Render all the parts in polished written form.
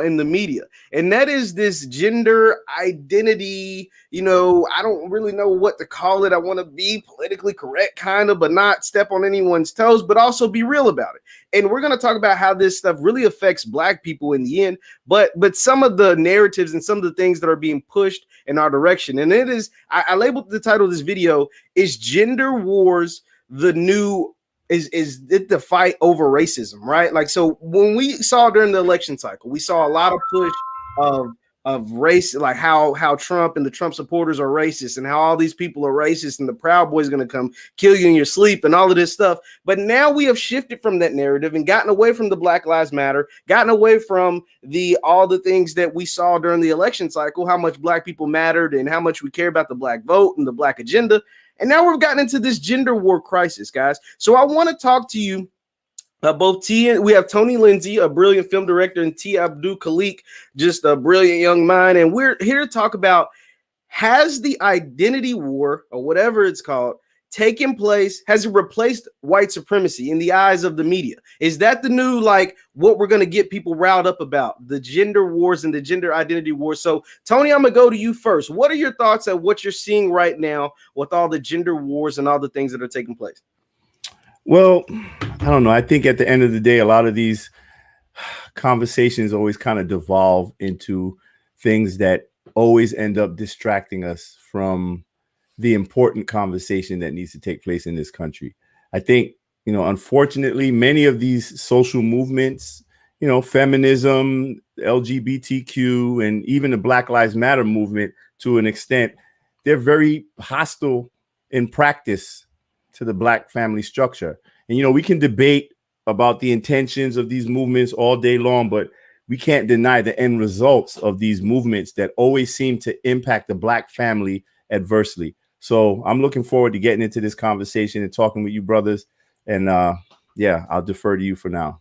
in the media, and that is this gender identity. I don't really know what to call it. I want to be politically correct, kind of, but not step on anyone's toes, but also be real about it. And we're going to talk about how this stuff really affects Black people in the end, but some of the narratives and some of the things that are being pushed in our direction. And it is, I labeled the title of this video, is Gender Wars the New, is it the fight over racism, right? Like, so when we saw during the election cycle, we saw a lot of push of race, like how Trump and the Trump supporters are racist and how all these people are racist and the Proud Boys going to come kill you in your sleep and all of this stuff. But now we have shifted from that narrative and gotten away from the Black Lives Matter, gotten away from all the things that we saw during the election cycle, how much Black people mattered and how much we care about the Black vote and the Black agenda. And now we've gotten into this gender war crisis, guys. So I want to talk to you both T, and we have Tony Lindsay, a brilliant film director, and T. Abdul Khalik, just a brilliant young mind. And we're here to talk about, has the identity war, or whatever it's called, taken place? Has it replaced white supremacy in the eyes of the media? Is that the new, like, what we're going to get people riled up about, the gender wars and the gender identity wars? So Tony, I'm gonna go to you first. What are your thoughts on what you're seeing right now with all the gender wars and all the things that are taking place? Well, I don't know. I think at the end of the day, a lot of these conversations always kind of devolve into things that always end up distracting us from the important conversation that needs to take place in this country. I think, unfortunately, many of these social movements, feminism, LGBTQ, and even the Black Lives Matter movement, to an extent, they're very hostile in practice to the Black family structure. And, we can debate about the intentions of these movements all day long, but we can't deny the end results of these movements that always seem to impact the Black family adversely. So I'm looking forward to getting into this conversation and talking with you brothers. And I'll defer to you for now.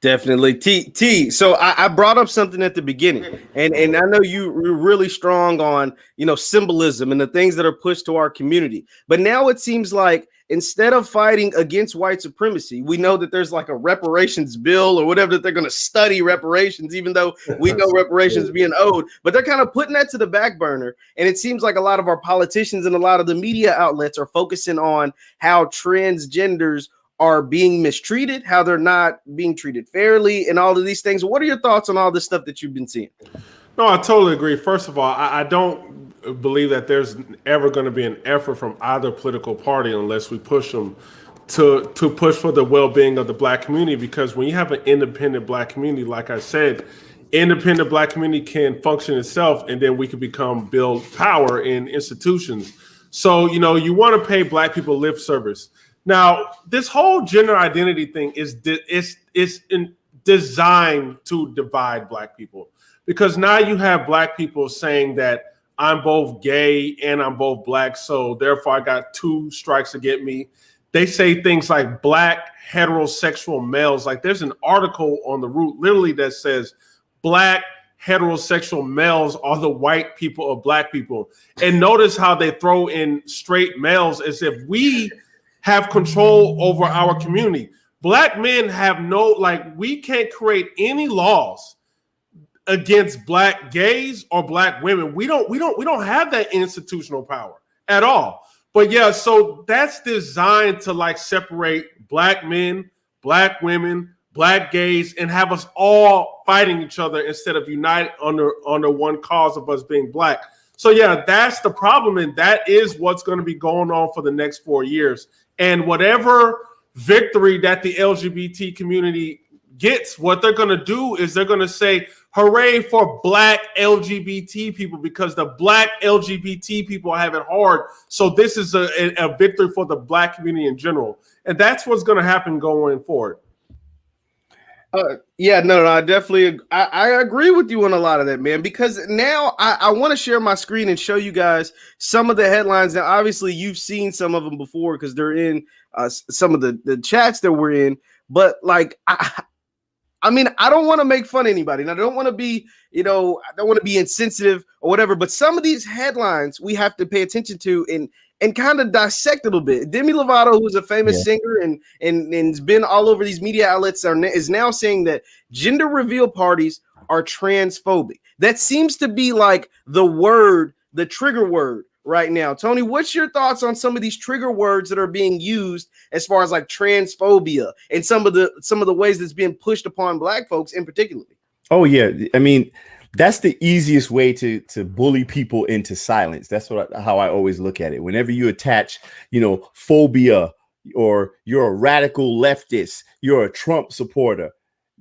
Definitely. T. So I brought up something at the beginning, and I know you're really strong on, symbolism and the things that are pushed to our community. But now it seems like instead of fighting against white supremacy, we know that there's like a reparations bill or whatever, that they're going to study reparations, even though we know reparations being owed, but they're kind of putting that to the back burner. And it seems like a lot of our politicians and a lot of the media outlets are focusing on how transgenders are being mistreated, how they're not being treated fairly, and all of these things. What are your thoughts on all this stuff that you've been seeing? No, I totally agree. First of all, I don't believe that there's ever going to be an effort from either political party unless we push them to push for the well-being of the Black community. Because when you have an independent Black community, like I said, independent Black community can function itself, and then we can build power in institutions. So, you want to pay Black people lip service. Now, this whole gender identity thing is designed to divide Black people, because now you have Black people saying that I'm both gay and I'm both Black, so therefore I got two strikes against me. They say things like Black heterosexual males. Like, there's an article on the Root literally that says Black heterosexual males are the white people of Black people. And notice how they throw in straight males as if we have control over our community. Black men have we can't create any laws against Black gays or Black women. We don't have that institutional power at all. But yeah, so that's designed to separate Black men, Black women, Black gays, and have us all fighting each other instead of united under one cause of us being Black. So yeah, that's the problem, and that is what's going to be going on for the next 4 years. And whatever victory that the LGBT community gets, what they're going to do is they're going to say, hooray for Black LGBT people, because the Black LGBT people have it hard. So this is a victory for the Black community in general. And that's what's going to happen going forward. I definitely I agree with you on a lot of that, man, because now I want to share my screen and show you guys some of the headlines. Now, obviously, you've seen some of them before because they're in some of the chats that we're in. But I mean, I don't want to make fun of anybody, and I don't want to be, I don't want to be insensitive or whatever. But some of these headlines we have to pay attention to and kind of dissect a little bit. Demi Lovato, who's a famous singer and's been all over these media outlets, is now saying that gender reveal parties are transphobic. That seems to be like the trigger word right now. Tony, what's your thoughts on some of these trigger words that are being used as far as like transphobia and some of the ways that's being pushed upon Black folks in particular? Oh yeah, I mean, that's the easiest way to bully people into silence. That's how I always look at it. Whenever you attach, phobia, or you're a radical leftist, you're a Trump supporter,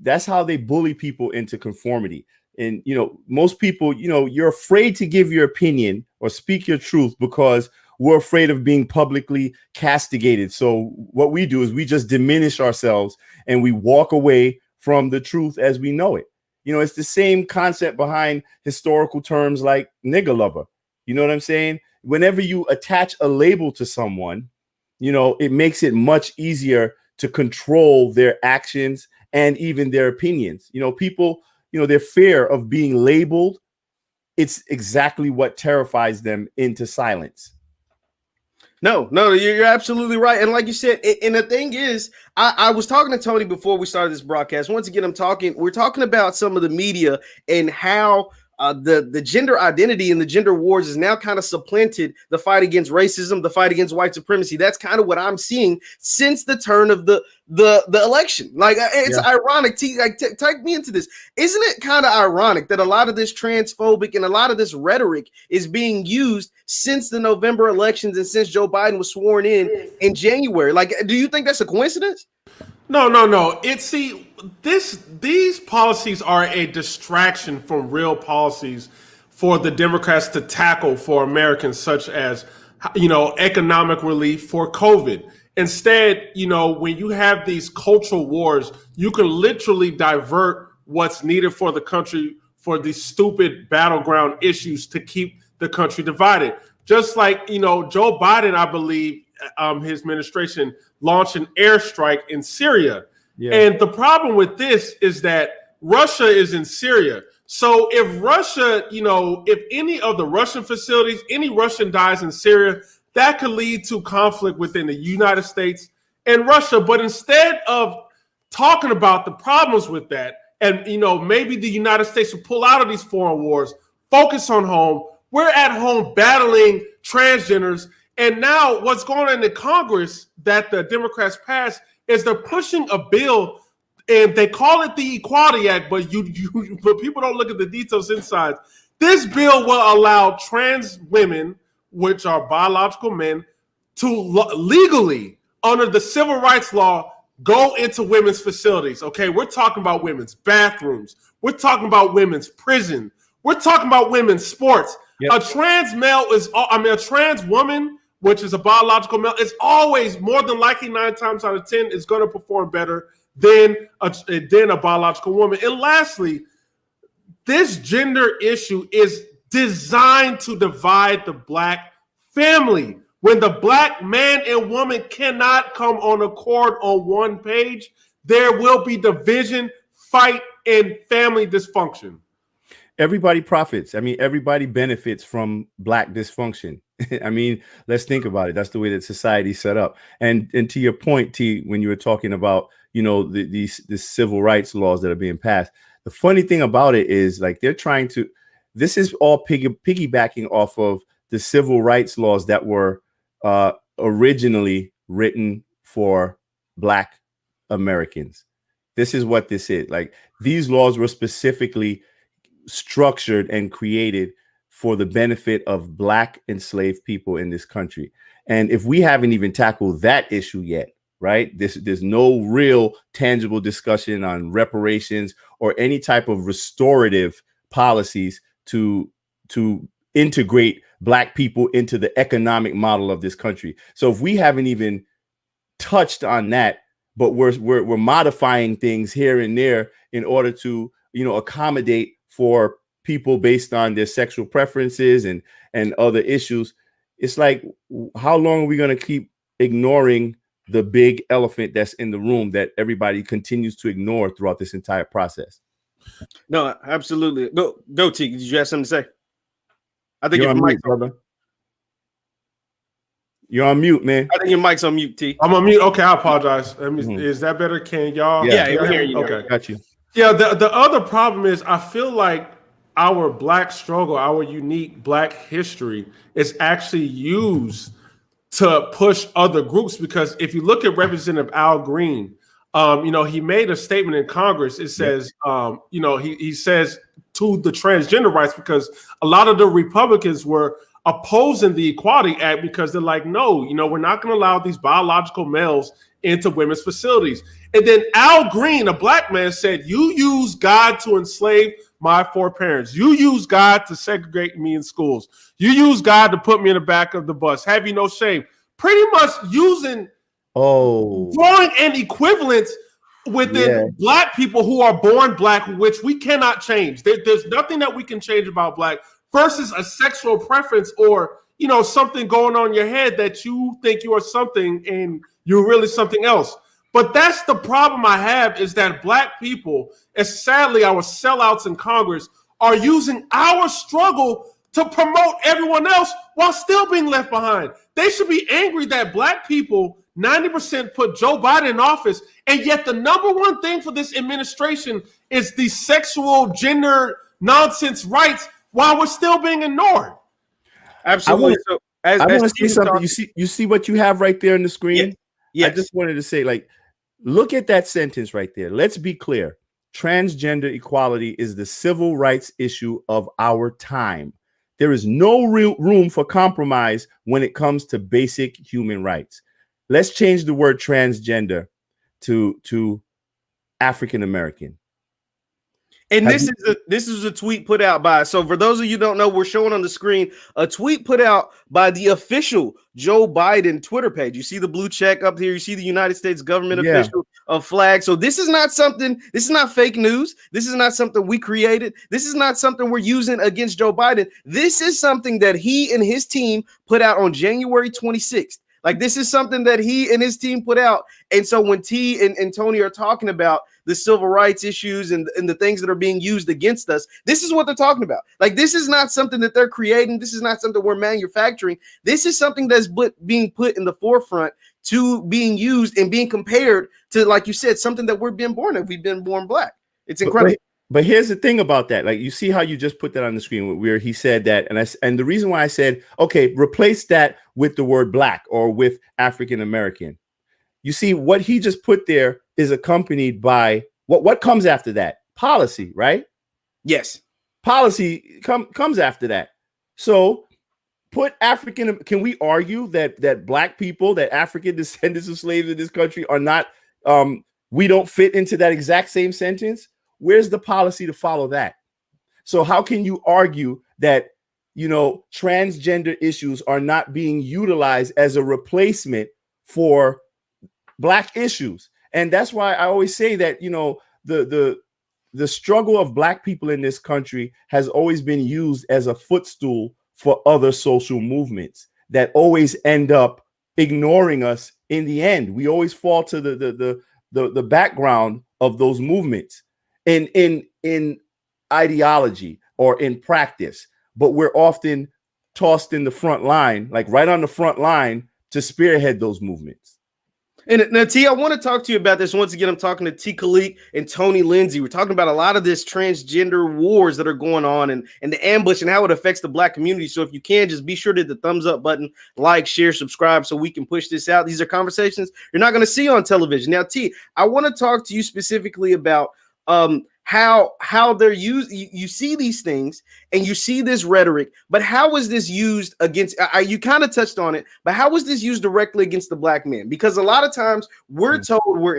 that's how they bully people into conformity. And most people, you're afraid to give your opinion or speak your truth because we're afraid of being publicly castigated. So what we do is we just diminish ourselves and we walk away from the truth as we know it. It's the same concept behind historical terms like nigger lover. You know what I'm saying? Whenever you attach a label to someone, it makes it much easier to control their actions and even their opinions. People, their fear of being labeled, it's exactly what terrifies them into silence. No, you're absolutely right. And like you said, and the thing is, I was talking to Tony before we started this broadcast. Once again, we're talking about some of the media and how the gender identity and the gender wars is now kind of supplanted the fight against racism, the fight against white supremacy. That's kind of what I'm seeing since the turn of the election. Like it's ironic. Take me into this. Isn't it kind of ironic that a lot of this transphobic and a lot of this rhetoric is being used since the November elections and since Joe Biden was sworn in January? Like, do you think that's a coincidence? No. These policies are a distraction from real policies for the Democrats to tackle for Americans, such as, economic relief for COVID. Instead, when you have these cultural wars, you can literally divert what's needed for the country for these stupid battleground issues to keep the country divided. Just like, Joe Biden, I believe, his administration launched an airstrike in Syria. Yeah. And the problem with this is that Russia is in Syria. So if Russia, if any of the Russian facilities, any Russian dies in Syria, that could lead to conflict within the United States and Russia. But instead of talking about the problems with that, and, maybe the United States will pull out of these foreign wars, focus on home. We're at home battling transgenders. And now what's going on in Congress that the Democrats passed is they're pushing a bill, and they call it the Equality Act, but but people don't look at the details inside. This bill will allow trans women, which are biological men, to legally, under the civil rights law, go into women's facilities. Okay, we're talking about women's bathrooms. We're talking about women's prison. We're talking about women's sports. Yep. A trans woman, which is a biological male, is always more than likely 9 times out of 10 is going to perform better than a biological woman. And lastly, this gender issue is designed to divide the Black family. When the Black man and woman cannot come on accord on one page, there will be division, fight, and family dysfunction. Everybody profits. I mean, everybody benefits from Black dysfunction. I mean, let's think about it. That's the way that society's set up. And to your point, T, when you were talking about, these civil rights laws that are being passed, the funny thing about it is, like, they're trying to, this is all piggybacking off of the civil rights laws that were originally written for Black Americans. This is what this is. Like, these laws were specifically structured and created for the benefit of Black enslaved people in this country. And if we haven't even tackled that issue yet, right, there's no real tangible discussion on reparations or any type of restorative policies to integrate Black people into the economic model of this country. So if we haven't even touched on that, but we're modifying things here and there in order to, accommodate for people based on their sexual preferences and other issues, it's like, how long are we going to keep ignoring the big elephant that's in the room that everybody continues to ignore throughout this entire process? No, absolutely. Go T. Did you have something to say? I think you're on mute, brother. You're on mute, man. I think your mic's on mute, T. I'm on mute. Okay, I apologize. Is that better? Can y'all? Yeah, we're hearing you. Okay, got you. Yeah, the other problem is I feel like our black struggle, our unique black history is actually used to push other groups because if you look at Representative Al Green, he made a statement in Congress. It Yep. says, he says to the transgender rights because a lot of the Republicans were opposing the Equality Act because they're like, no, we're not going to allow these biological males into women's facilities. And then Al Green, a black man, said, you use God to enslave my four parents. You use God to segregate me in schools. You use God to put me in the back of the bus. Have you no shame? Pretty much using drawing an equivalence within black people who are born black, which we cannot change. There's nothing that we can change about black versus a sexual preference or something going on in your head that you think you are something and you're really something else. But that's the problem I have is that black people, as sadly our sellouts in Congress, are using our struggle to promote everyone else while still being left behind. They should be angry that black people, 90% put Joe Biden in office, and yet the number one thing for this administration is the sexual gender nonsense rights while we're still being ignored. Absolutely. I want to see something. You see what you have right there on the screen? Yes. I just wanted to say, look at that sentence right there. Let's be clear. Transgender equality is the civil rights issue of our time. There is no real room for compromise when it comes to basic human rights. Let's change the word transgender to African American. And this is a tweet put out by, so for those of you who don't know, we're showing on the screen a tweet put out by the official Joe Biden Twitter page. You see the blue check up here. You see the United States government official flag. So this is not fake news. This is not something we created. This is not something we're using against Joe Biden. This is something that he and his team put out on January 26th. Like, this is something that he and his team put out. And so when T and Tony are talking about the civil rights issues and the things that are being used against us, this is what they're talking about. Like, this is not something that they're creating. This is not something we're manufacturing. This is something that's being put in the forefront to being used and being compared to, like you said, something that we're being born of. We've been born black. It's incredible. But here's the thing about that. Like, you see how you just put that on the screen where he said that. And the reason why I said, okay, replace that with the word black or with African American. You see what he just put there is accompanied by what comes after that? Policy, right? Yes. Policy comes after that. So put African. Can we argue that black people, that African descendants of slaves in this country are not, we don't fit into that exact same sentence? Where's the policy to follow that? So how can you argue that, transgender issues are not being utilized as a replacement for black issues? And that's why I always say that, the struggle of black people in this country has always been used as a footstool for other social movements that always end up ignoring us in the end. We always fall to the background of those movements in ideology or in practice, but we're often tossed in the front line, like right on the front line, to spearhead those movements. And now, T, I want to talk to you about this. Once again, I'm talking to T. Khalik and Tony Lindsay. We're talking about a lot of this transgender wars that are going on and the ambush and how it affects the black community. So if you can, just be sure to hit the thumbs up button, like, share, subscribe, so we can push this out. These are conversations you're not going to see on television. Now, T, I want to talk to you specifically about how they're used. You see these things and you see this rhetoric, but how was this used against, you kind of touched on it, but how was this used directly against the black man? Because a lot of times we're told we're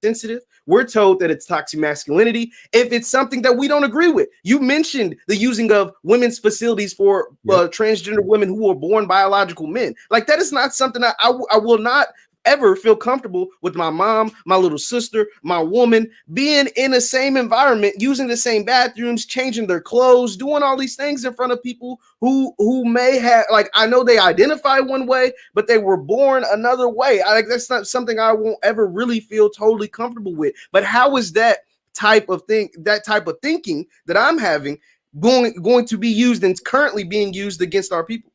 insensitive. We're told that it's toxic masculinity if it's something that we don't agree with. You mentioned the using of women's facilities for transgender women who are born biological men. Like, that is not something I will not ever feel comfortable with my mom, my little sister, my woman being in the same environment, using the same bathrooms, changing their clothes, doing all these things in front of people who may have, like, I know they identify one way, but they were born another way. That's not something I won't ever really feel totally comfortable with. But how is that type of thinking that I'm having going to be used and currently being used against our people?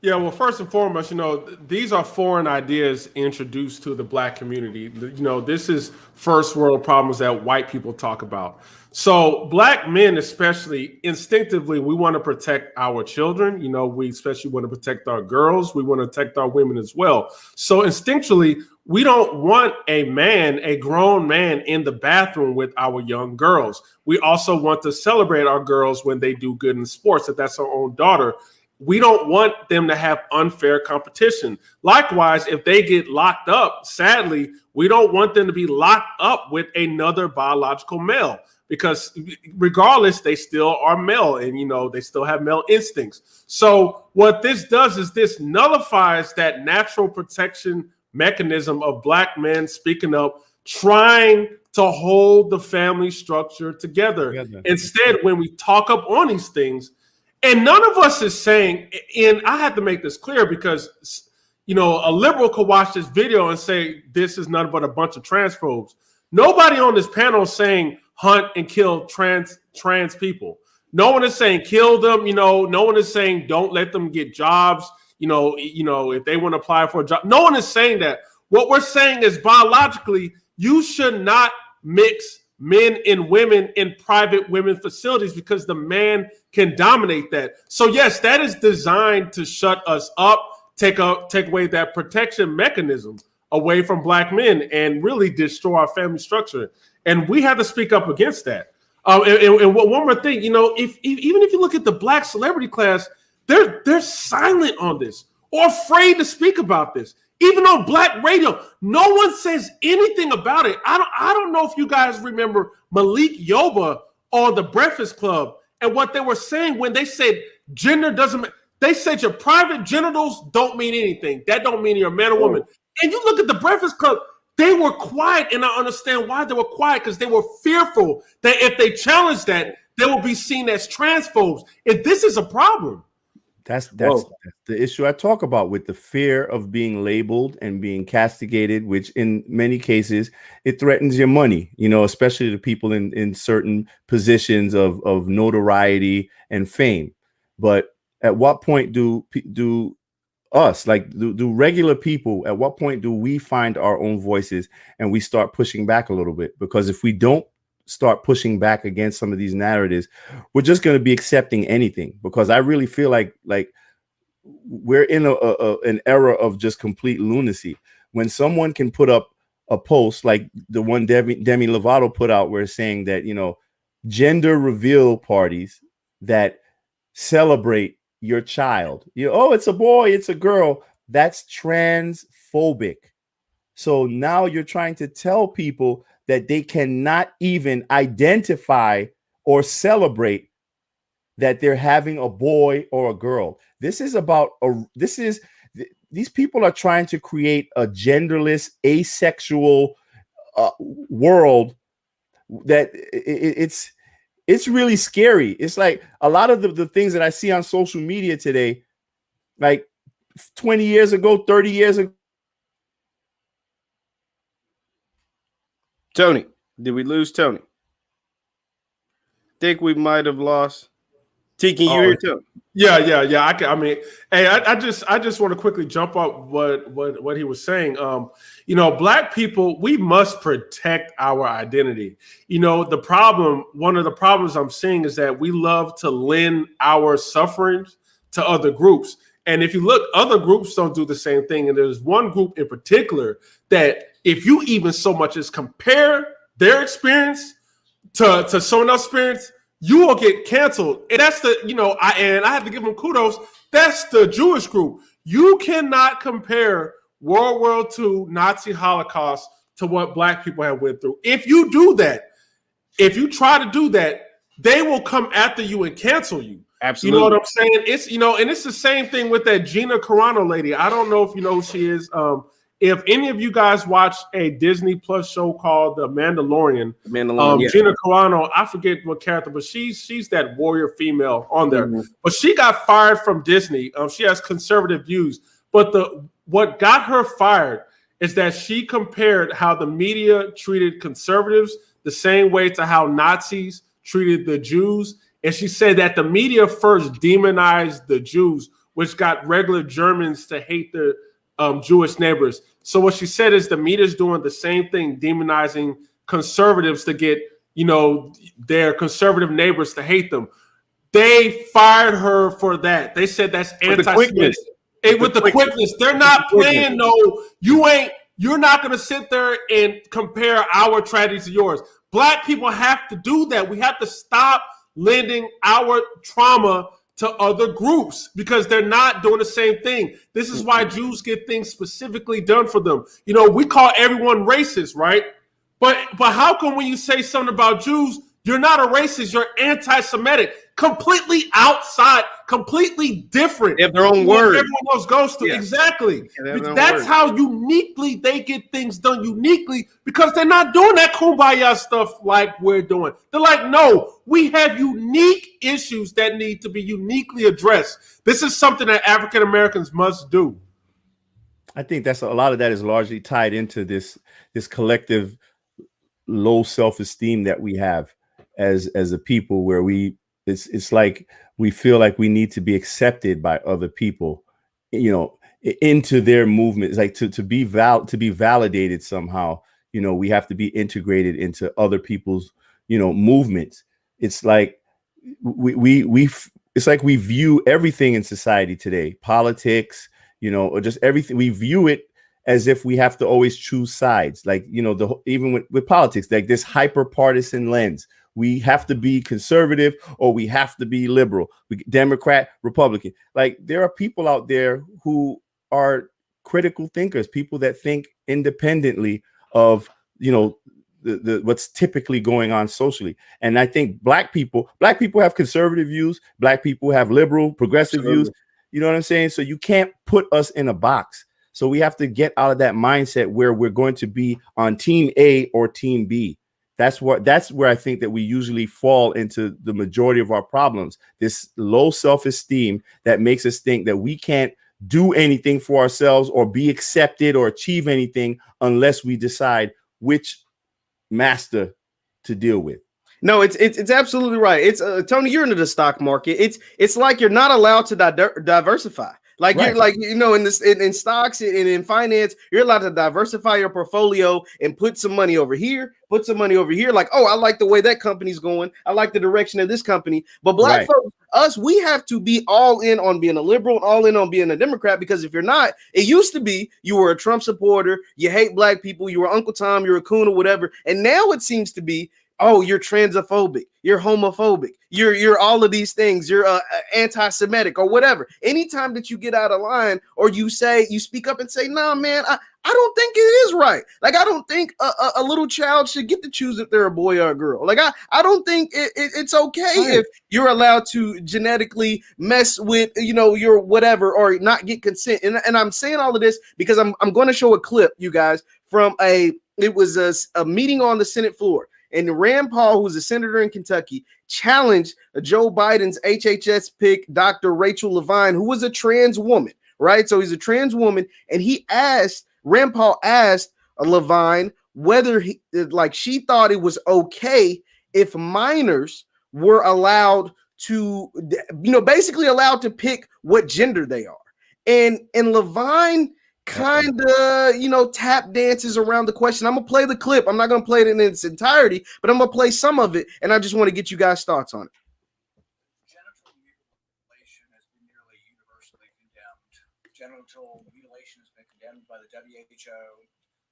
Yeah, well, first and foremost, these are foreign ideas introduced to the black community. This is first world problems that white people talk about. So, black men, especially instinctively, we want to protect our children. We especially want to protect our girls. We want to protect our women as well. So, instinctually, we don't want a grown man in the bathroom with our young girls. We also want to celebrate our girls when they do good in sports, if that's our own daughter. We don't want them to have unfair competition. Likewise, if they get locked up, sadly, we don't want them to be locked up with another biological male, because regardless, they still are male, and they still have male instincts. So what this does is this nullifies that natural protection mechanism of black men speaking up, trying to hold the family structure together. Instead, when we talk up on these things, and none of us is saying, and I have to make this clear, because a liberal could watch this video and say this is nothing but a bunch of transphobes. Nobody on this panel is saying hunt and kill trans people. No one is saying kill them. No one is saying don't let them get jobs. If they want to apply for a job, no one is saying that. What we're saying is biologically, you should not mix men and women in private women facilities, because the man can dominate that. So yes, that is designed to shut us up, take away that protection mechanism away from black men, and really destroy our family structure. And we have to speak up against that. And one more thing, even if you look at the black celebrity class, they're silent on this or afraid to speak about this. Even on black radio, no one says anything about it. I don't know if you guys remember Malik Yoba on The Breakfast Club and what they were saying when they said gender doesn't matter. They said your private genitals don't mean anything. That don't mean you're a man or woman. And you look at The Breakfast Club, they were quiet, and I understand why they were quiet, because they were fearful that if they challenged that, they will be seen as transphobes. And this is a problem. That's the issue I talk about, with the fear of being labeled and being castigated, which in many cases it threatens your money, especially the people in certain positions of notoriety and fame. But at what point do us, like do regular people, at what point do we find our own voices and we start pushing back a little bit? Because if we don't start pushing back against some of these narratives, we're just going to be accepting anything, because I really feel like we're in an era of just complete lunacy. When someone can put up a post like the one Demi Lovato put out, where it's saying that, gender reveal parties that celebrate your child, it's a boy, it's a girl, that's transphobic. So now you're trying to tell people that they cannot even identify or celebrate that they're having a boy or a girl. This is about these people are trying to create a genderless, asexual world that it's really scary. It's like a lot of the things that I see on social media today, like 20 years ago, 30 years ago. Tony, did we lose Tony? Think we might have lost. Tiki, you here, Tony? Yeah. I just want to quickly jump up what he was saying. Black people, we must protect our identity. One of the problems I'm seeing is that we love to lend our sufferings to other groups. And if you look, other groups don't do the same thing. And there's one group in particular that if you even so much as compare their experience to someone else's experience, you will get canceled. And that's I have to give them kudos. That's the Jewish group. You cannot compare World War II, Nazi Holocaust to what black people have went through. If you do that, if you try to do that, they will come after you and cancel you. Absolutely. You know what I'm saying? It's, and it's the same thing with that Gina Carano lady. I don't know if you know who she is. If any of you guys watch a Disney Plus show called The Mandalorian, yeah. Gina Carano, I forget what character, but she's that warrior female on there. Mm-hmm. But she got fired from Disney. She has conservative views. But what got her fired is that she compared how the media treated conservatives the same way to how Nazis treated the Jews. And she said that the media first demonized the Jews which got regular Germans to hate their Jewish neighbors. So what she said is the media's doing the same thing, demonizing conservatives to get, their conservative neighbors to hate them. They fired her for that. They said that's anti-Semitic. With the quickness. They're not playing you're not going to sit there and compare our tragedies to yours. Black people have to do that. We have to stop lending our trauma to other groups because they're not doing the same thing. This is why Jews get things specifically done for them. We call everyone racist, right? But how come when you say something about Jews, you're not a racist, you're anti-Semitic, completely outside, completely different. They have their own word. Everyone else goes to. Yeah. Exactly. That's how uniquely they get things done uniquely because they're not doing that kumbaya stuff like we're doing. They're like, no, we have unique issues that need to be uniquely addressed. This is something that African Americans must do. I think that's a lot of that is largely tied into this collective low self-esteem that we have as a people, where it's like we feel like we need to be accepted by other people, into their movement. It's like to be validated somehow. We have to be integrated into other people's movements. It's like it's like we view everything in society today, politics, or just everything. We view it as if we have to always choose sides, like even with politics, like this hyper partisan lens. We have to be conservative or we have to be liberal, Democrat, Republican. Like there are people out there who are critical thinkers, people that think independently of, the what's typically going on socially. And I think black people have conservative views. Black people have liberal, progressive views. You know what I'm saying? So you can't put us in a box. So we have to get out of that mindset where we're going to be on team A or team B. That's where I think that we usually fall into the majority of our problems. This low self-esteem that makes us think that we can't do anything for ourselves or be accepted or achieve anything unless we decide which master to deal with. No, it's absolutely right. It's Tony, you're into the stock market. It's like you're not allowed to diversify. Like right. You're like, in stocks and in finance, you're allowed to diversify your portfolio and put some money over here, put some money over here. Like, oh, I like the way that company's going. I like the direction of this company. But black folks, us, we have to be all in on being a liberal, all in on being a Democrat, because if you're not, it used to be you were a Trump supporter, you hate black people, you were Uncle Tom, you're a coon or whatever. And now it seems to be, oh, you're transphobic, you're homophobic, you're all of these things, you're anti-Semitic or whatever. Anytime that you get out of line or you speak up and say, nah, man, I don't think it is right. Like, I don't think a little child should get to choose if they're a boy or a girl. Like, I don't think it's okay if you're allowed to genetically mess with, your whatever, or not get consent. And I'm saying all of this because I'm going to show a clip, you guys, from it was a meeting on the Senate floor. And Rand Paul, who's a senator in Kentucky, challenged Joe Biden's HHS pick, Dr. Rachel Levine, who was a trans woman, right? So he's a trans woman. And Rand Paul asked Levine whether she thought it was okay if minors were allowed to, basically allowed to pick what gender they are. And Levine kind of, tap dances around the question. I'm going to play the clip. I'm not going to play it in its entirety, but I'm going to play some of it. And I just want to get you guys' thoughts on it. Genital mutilation has been nearly universally condemned. Genital mutilation has been condemned by the WHO,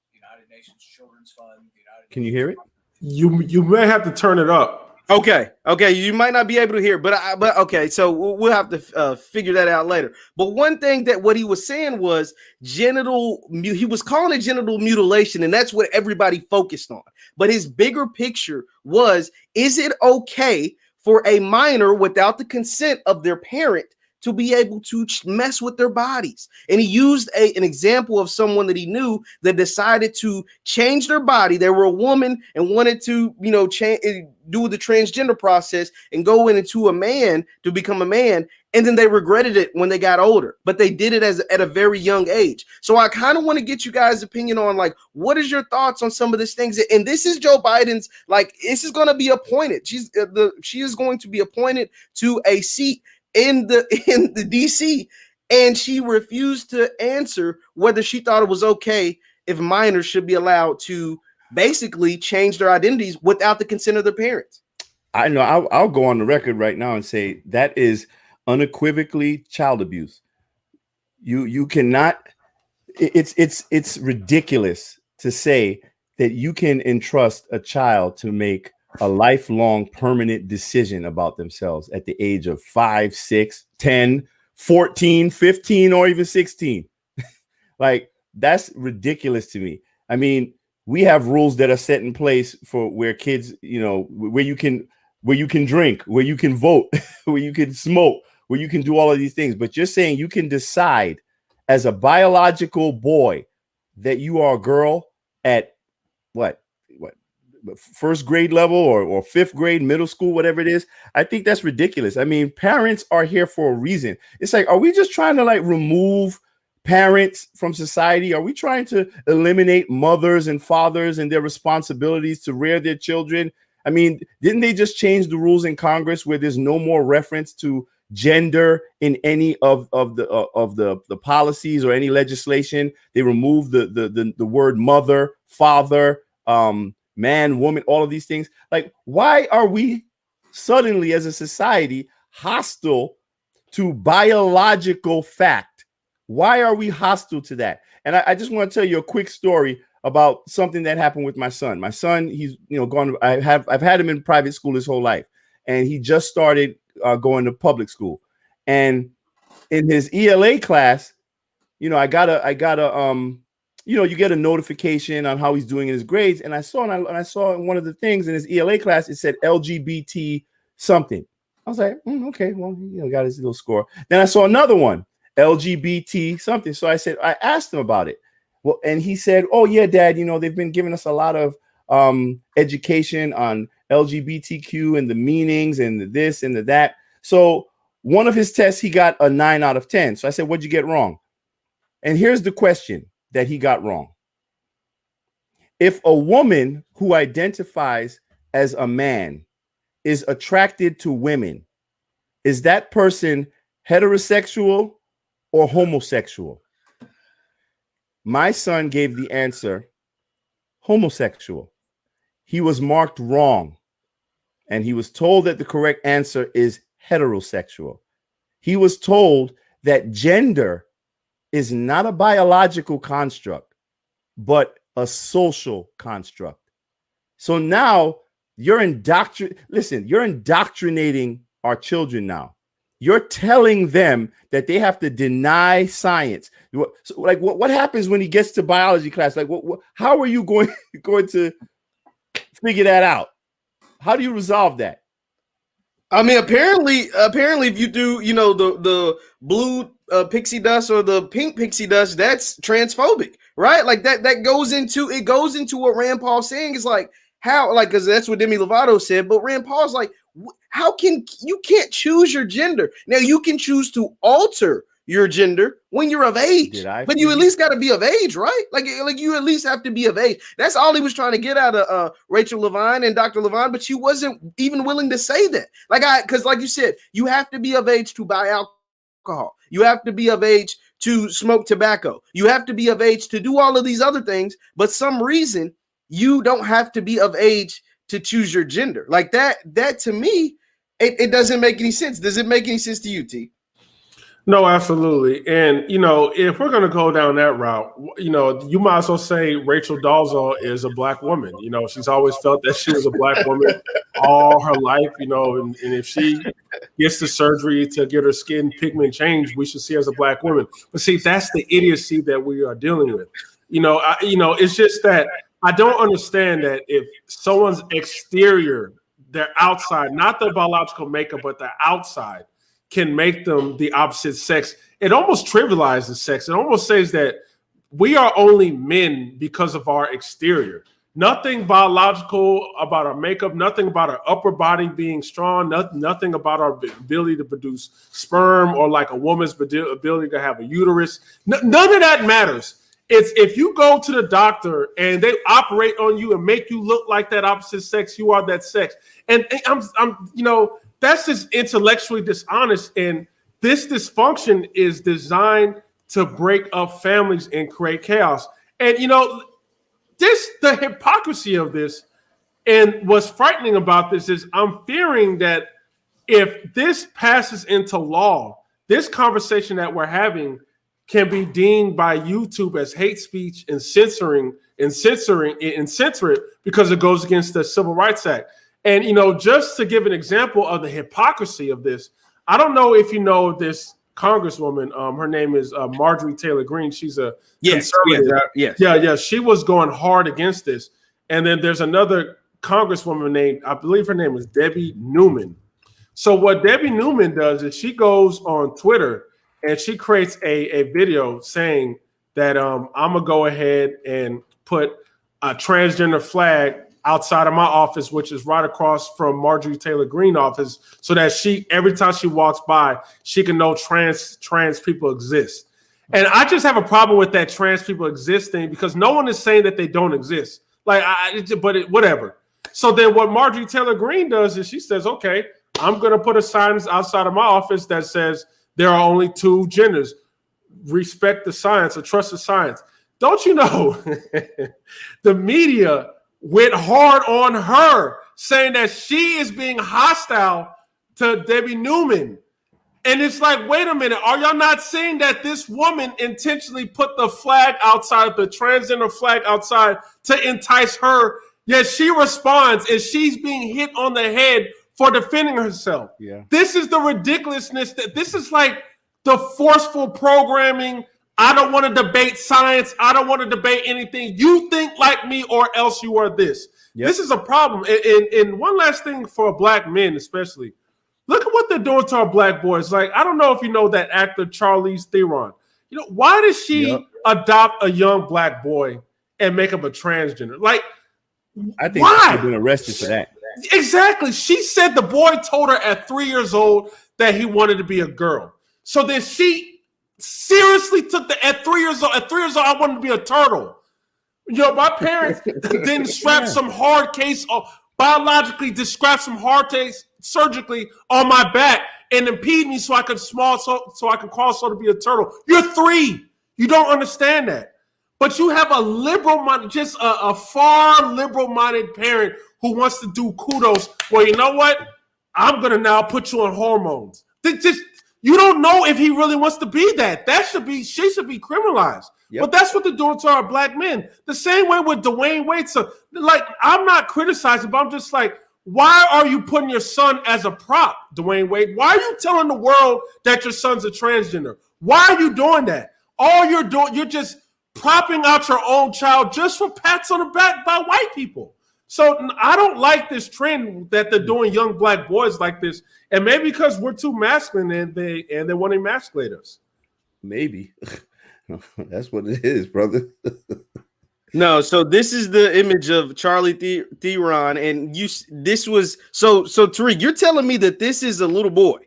the United Nations Children's Fund. Can you hear it? You may have to turn it up. Okay. You might not be able to hear, but okay. So we'll have to figure that out later. But one thing that what he was saying was he was calling it genital mutilation, and that's what everybody focused on. But his bigger picture was, is it okay for a minor without the consent of their parent to be able to mess with their bodies? And he used an example of someone that he knew that decided to change their body. They were a woman and wanted to, do the transgender process and go into a man to become a man. And then they regretted it when they got older, but they did it at a very young age. So I kind of want to get you guys' opinion on, what is your thoughts on some of these things? And this is Joe Biden's, this is going to be appointed. She is going to be appointed to a seat in the DC. And she refused to answer whether she thought it was okay if minors should be allowed to basically change their identities without the consent of their parents. I know I'll go on the record right now and say that is unequivocally child abuse. You cannot. It's ridiculous to say that you can entrust a child to make a lifelong permanent decision about themselves at the age of 5, 6, 10, 14, 15, or even 16. Like, that's ridiculous to me. I mean, we have rules that are set in place for where kids, where you can drink, where you can vote, where you can smoke, where you can do all of these things. But you're saying you can decide as a biological boy that you are a girl at what first grade level or fifth grade, middle school, whatever it is. I think that's ridiculous. I mean, parents are here for a reason. It's like, are we just trying to like remove parents from society? Are we trying to eliminate mothers and fathers and their responsibilities to rear their children? I mean, didn't they just change the rules in Congress where there's no more reference to gender in any of the policies or any legislation? They removed the word mother, father, man, woman, all of these things. Like, why are we suddenly as a society hostile to biological fact? Why are we hostile to that? And I just want to tell you a quick story about something that happened with my son. My son, he's gone. I've had him in private school his whole life, and he just started going to public school. And in his ELA class, I gotta you get a notification on how he's doing in his grades. And I saw in one of the things in his ELA class, it said LGBT something. I was like, okay, well, got his little score. Then I saw another one, LGBT something. So I asked him about it. Well, and he said, oh yeah, Dad, they've been giving us a lot of education on LGBTQ and the meanings and the this and the that. So one of his tests, he got a 9 out of 10. So I said, what'd you get wrong? And here's the question that he got wrong. If a woman who identifies as a man is attracted to women, is that person heterosexual or homosexual? My son gave the answer homosexual. He was marked wrong, and he was told that the correct answer is heterosexual. He was told that gender is not a biological construct, but a social construct. So now you're indoctrinating our children now. You're telling them that they have to deny science. So, like, what happens when he gets to biology class? Like, how are you going to figure that out? How do you resolve that? I mean, apparently, if you do, the blue pixie dust or the pink pixie dust, that's transphobic, right? Like that goes into what Rand Paul's saying is like how, like, because that's what Demi Lovato said. But Rand Paul's like, how can you can't choose your gender? Now you can choose to alter your gender when you're of age, but you at least got to be of age, right? Like you at least have to be of age. That's all he was trying to get out of Rachel Levine and Dr. Levine, but she wasn't even willing to say that. Because like you said, you have to be of age to buy alcohol. You have to be of age to smoke tobacco. You have to be of age to do all of these other things, but some reason you don't have to be of age to choose your gender. Like that to me, it doesn't make any sense. Does it make any sense to you, T? No, absolutely. And, if we're going to go down that route, you might as well say Rachel Dolezal is a black woman. She's always felt that she was a black woman all her life, and if she gets the surgery to get her skin pigment changed, we should see her as a black woman. But see, that's the idiocy that we are dealing with. It's just that I don't understand that if someone's exterior, their outside, not their biological makeup, but their outside, can make them the opposite sex. It almost trivializes sex. It almost says that we are only men because of our exterior. Nothing biological about our makeup, nothing about our upper body being strong, nothing about our ability to produce sperm or like a woman's ability to have a uterus. None of that matters. It's if you go to the doctor and they operate on you and make you look like that opposite sex, you are that sex. And I'm that's just intellectually dishonest. And this dysfunction is designed to break up families and create chaos. And the hypocrisy of this, and what's frightening about this is I'm fearing that if this passes into law, this conversation that we're having can be deemed by YouTube as hate speech and censoring and censor it because it goes against the Civil Rights Act. And just to give an example of the hypocrisy of this, I don't know if you know this Congresswoman. Her name is Marjorie Taylor Greene. She's a conservative. Yes. She was going hard against this. And then there's another Congresswoman named, I believe her name is Debbie Newman. So what Debbie Newman does is she goes on Twitter and she creates a video saying that I'm gonna go ahead and put a transgender flag outside of my office, which is right across from Marjorie Taylor Greene office, so that every time she walks by, she can know trans people exist. And I just have a problem with that trans people exist thing because no one is saying that they don't exist. Whatever. So then what Marjorie Taylor Greene does is she says, okay, I'm going to put a sign outside of my office that says there are only two genders. Respect the science or trust the science. Don't you know the media went hard on her, saying that she is being hostile to Debbie Newman. And it's like, wait a minute, are y'all not seeing that this woman intentionally put the flag outside, the transgender flag outside to entice her? Yet she responds and she's being hit on the head for defending herself. Yeah. This is the ridiculousness this is like the forceful programming. I don't want to debate science. I don't want to debate anything. You think like me or else you are this. Yep. This is a problem. And one last thing for black men especially. Look at what they're doing to our black boys. Like, I don't know if you know that actor Charlize Theron. Why does she adopt a young black boy and make him a transgender? Like, I think she's been arrested for that. Exactly. She said the boy told her at 3 years old that he wanted to be a girl. So then she seriously took at 3 years old. At 3 years old, I wanted to be a turtle. My parents didn't strap some hard case biologically, strap some hard case surgically on my back and impede me so I could so I could cause so to be a turtle. You're 3. You don't understand that. But you have a liberal-minded, just a far liberal-minded parent who wants to do kudos. Well, you know what? I'm going to now put you on hormones. You don't know if he really wants to be that. She should be criminalized. Yep. But that's what they're doing to our black men. The same way with Dwayne Wade. So, I'm not criticizing, but I'm just like, why are you putting your son as a prop, Dwayne Wade? Why are you telling the world that your son's a transgender? Why are you doing that? All you're doing, you're just propping out your own child just for pats on the back by white people. So I don't like this trend that they're doing young black boys like this. And maybe because we're too masculine and they want to emasculate us. Maybe. That's what it is, brother. No, so this is the image of Charlie Theron, and this was so Tariq, you're telling me that this is a little boy.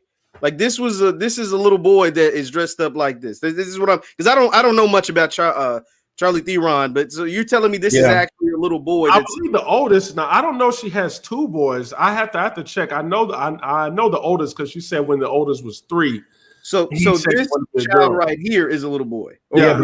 Like this is a little boy that is dressed up like this. This is what because I don't know much about Charlie Theron, but so you're telling me this is actually a little boy. I believe the oldest. Now I don't know if she has 2 boys. I have to check. I know the oldest because she said when the oldest was 3. So this child right here is a little boy. Yeah,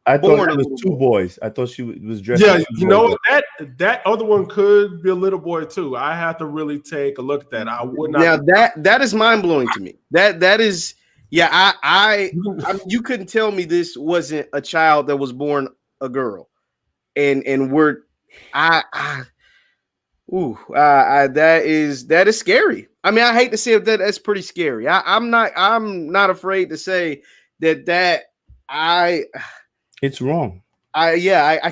I thought it was 2 boys. I thought she was dressed. Yeah, you know what? That other one could be a little boy too. I have to really take a look at that. I would not. Now that is mind blowing to me. That is I you couldn't tell me this wasn't a child that was born a girl, and that is scary. I mean, I hate to say that that's pretty scary. I'm not afraid to say that it's wrong. I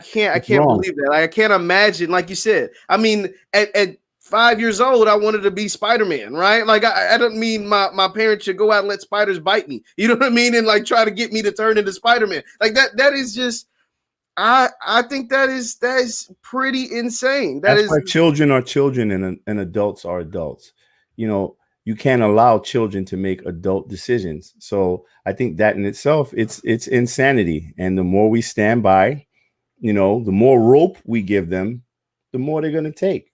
can't believe that. I can't imagine, like you said. I mean, at 5 years old, I wanted to be Spider-Man, right? Like I don't mean my parents should go out and let spiders bite me. You know what I mean? And like try to get me to turn into Spider-Man. Like that is just I think that is pretty insane. That's why children are children and adults are adults. You can't allow children to make adult decisions. So I think that in itself, it's insanity. And the more we stand by, the more rope we give them, the more they're going to take.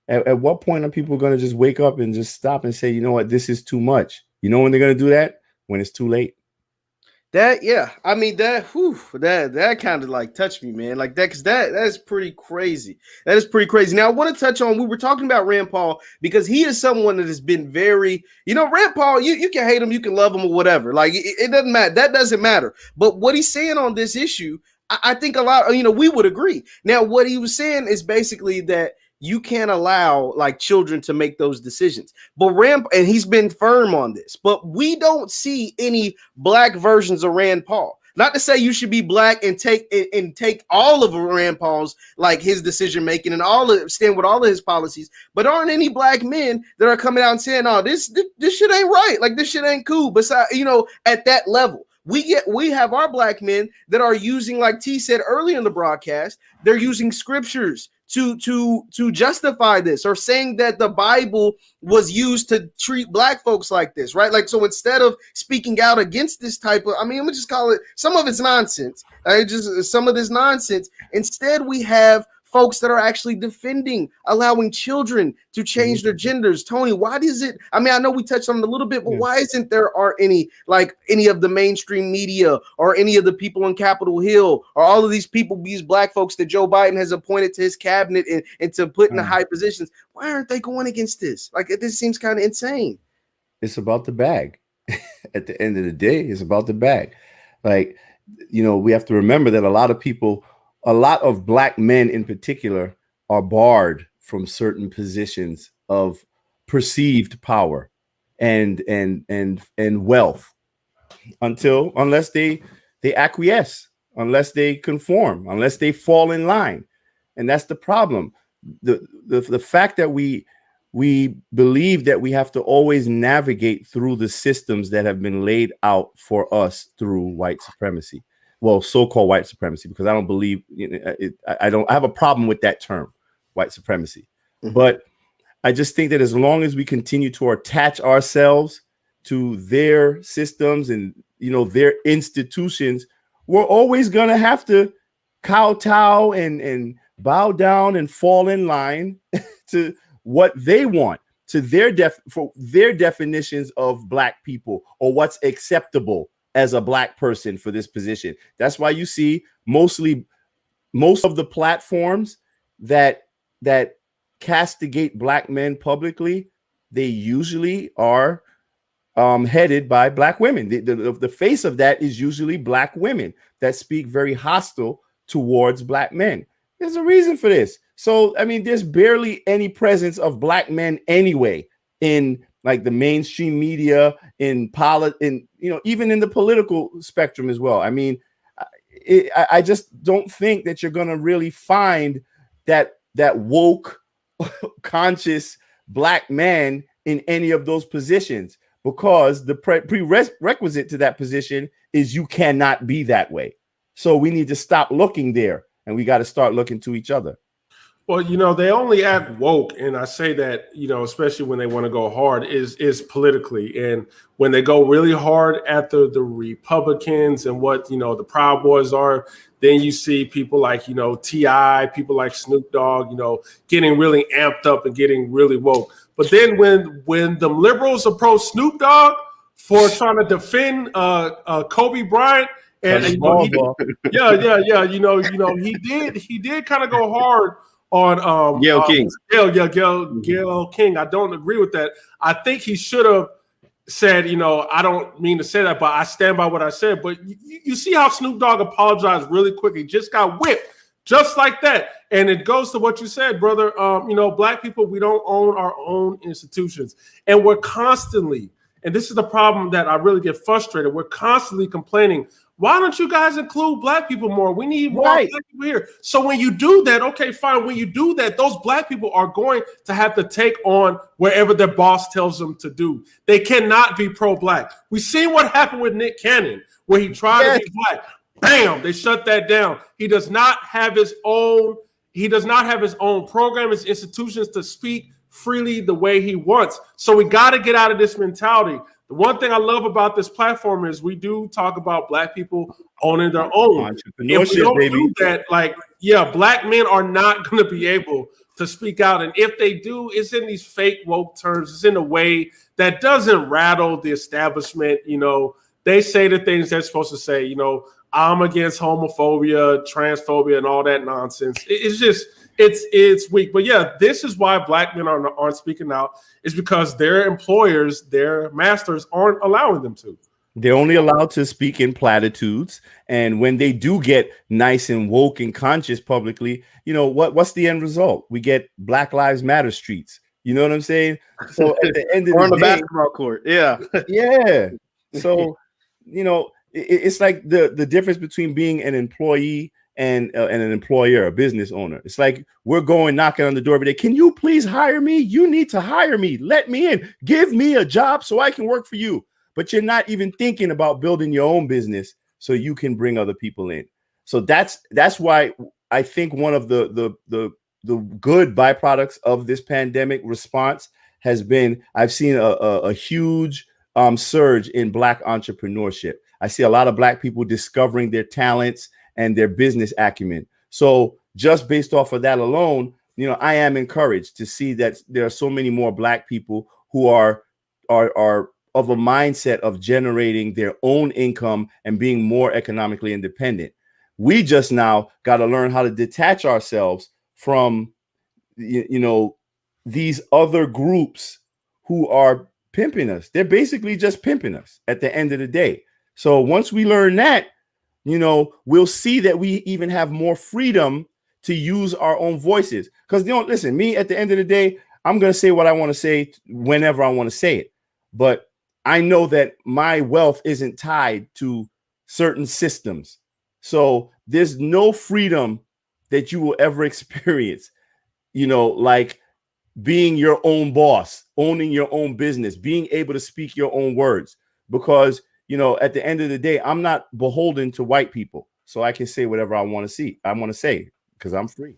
At what point are people going to just wake up and just stop and say, you know what, this is too much? You know when they're going to do that? when it's too late. That, yeah, I mean that kind of like touched me, man. Like that, because that's pretty crazy. That is pretty crazy. Now I want to touch on. We were talking about Rand Paul because he is someone that has been very, Rand Paul. You can hate him, you can love him, or whatever. Like it doesn't matter. That doesn't matter. But what he's saying on this issue, I think a lot. We would agree. Now what he was saying is basically that you can't allow like children to make those decisions. But and he's been firm on this, but we don't see any black versions of Rand Paul. Not to say you should be black and take all of Rand Paul's, like his decision making and stand with all of his policies, but aren't any black men that are coming out and saying, "Oh, this shit ain't right. Like this shit ain't cool." Besides, at that level. We have our black men that are using, like T said earlier in the broadcast, they're using scriptures to justify this, or saying that the Bible was used to treat black folks like this, right? Like, so instead of speaking out against this type of, let me just call it, some of it's nonsense, just some of this nonsense. Instead, we have folks that are actually defending allowing children to change their genders. Tony, why does it? I know we touched on it a little bit, but why isn't there any of the mainstream media or any of the people on Capitol Hill or all of these people, these black folks that Joe Biden has appointed to his cabinet and to put in the high positions? Why aren't they going against this? Like, this seems kind of insane. It's about the bag. At the end of the day, it's about the bag. Like, we have to remember that a lot of black men in particular are barred from certain positions of perceived power and wealth unless they acquiesce, unless they conform, unless they fall in line. And that's the problem. The fact that we believe that we have to always navigate through the systems that have been laid out for us through white supremacy. Well, so-called white supremacy, because I don't believe I have a problem with that term, white supremacy. Mm-hmm. But I just think that as long as we continue to attach ourselves to their systems and their institutions, we're always gonna have to kowtow and bow down and fall in line to what they want, to for their definitions of black people or what's acceptable as a black person for this position. That's why you see most of the platforms that castigate black men publicly, they usually are headed by black women. The face of that is usually black women that speak very hostile towards black men. There's a reason for this. So, there's barely any presence of black men anyway in like the mainstream media, even in the political spectrum as well. I just don't think that you're going to really find that woke, conscious black man in any of those positions, because the prerequisite to that position is you cannot be that way. So we need to stop looking there, and we got to start looking to each other. Well, they only act woke, and I say that, especially when they want to go hard, is politically. And when they go really hard at the Republicans and what, the Proud Boys are, then you see people like, T.I., people like Snoop Dogg, getting really amped up and getting really woke. But then when the liberals approach Snoop Dogg for trying to defend Kobe Bryant, and he did kind of go hard on Gayle King. Gayle King. I don't agree with that. I think he should have said, I don't mean to say that, but I stand by what I said. But you see how Snoop Dogg apologized really quickly, just got whipped, just like that. And it goes to what you said, brother. Black people, we don't own our own institutions, and we're constantly, and this is the problem that I really get frustrated. We're constantly complaining. Why don't you guys include black people more? We need more black people here. So when you do that, okay, fine. When you do that, those black people are going to have to take on wherever their boss tells them to do. They cannot be pro-black. We seen what happened with Nick Cannon, where he tried to be black. Bam, they shut that down. He does not have his own. He does not have his own program, his institutions to speak freely the way he wants. So we got to get out of this mentality. The one thing I love about this platform is we do talk about black people owning their own. If we don't do that, black men are not going to be able to speak out. And if they do, it's in these fake woke terms. It's in a way that doesn't rattle the establishment. They say the things they're supposed to say. I'm against homophobia, transphobia, and all that nonsense. It's just, it's weak. But yeah, this is why black men aren't speaking out. Is because their employers, their masters aren't allowing them to. They're only allowed to speak in platitudes. And when they do get nice and woke and conscious publicly, what's the end result? We get Black Lives Matter streets. You know what I'm saying? So at the end of or on the the day, basketball court. Yeah. Yeah. So, it's like the difference between being an employee and an employer, a business owner. It's like we're going knocking on the door every day. Can you please hire me? You need to hire me. Let me in. Give me a job so I can work for you. But you're not even thinking about building your own business so you can bring other people in. So that's why I think one of the good byproducts of this pandemic response has been I've seen a huge surge in Black entrepreneurship. I see a lot of Black people discovering their talents and their business acumen. So just based off of that alone, I am encouraged to see that there are so many more Black people who are of a mindset of generating their own income and being more economically independent. We just now got to learn how to detach ourselves from, these other groups who are pimping us. They're basically just pimping us at the end of the day. So once we learn that, we'll see that we even have more freedom to use our own voices. Because, listen, me at the end of the day, I'm going to say what I want to say whenever I want to say it. But I know that my wealth isn't tied to certain systems. So there's no freedom that you will ever experience, like being your own boss, owning your own business, being able to speak your own words. Because, at the end of the day, I'm not beholden to white people. So I can say whatever I want to say because I'm free.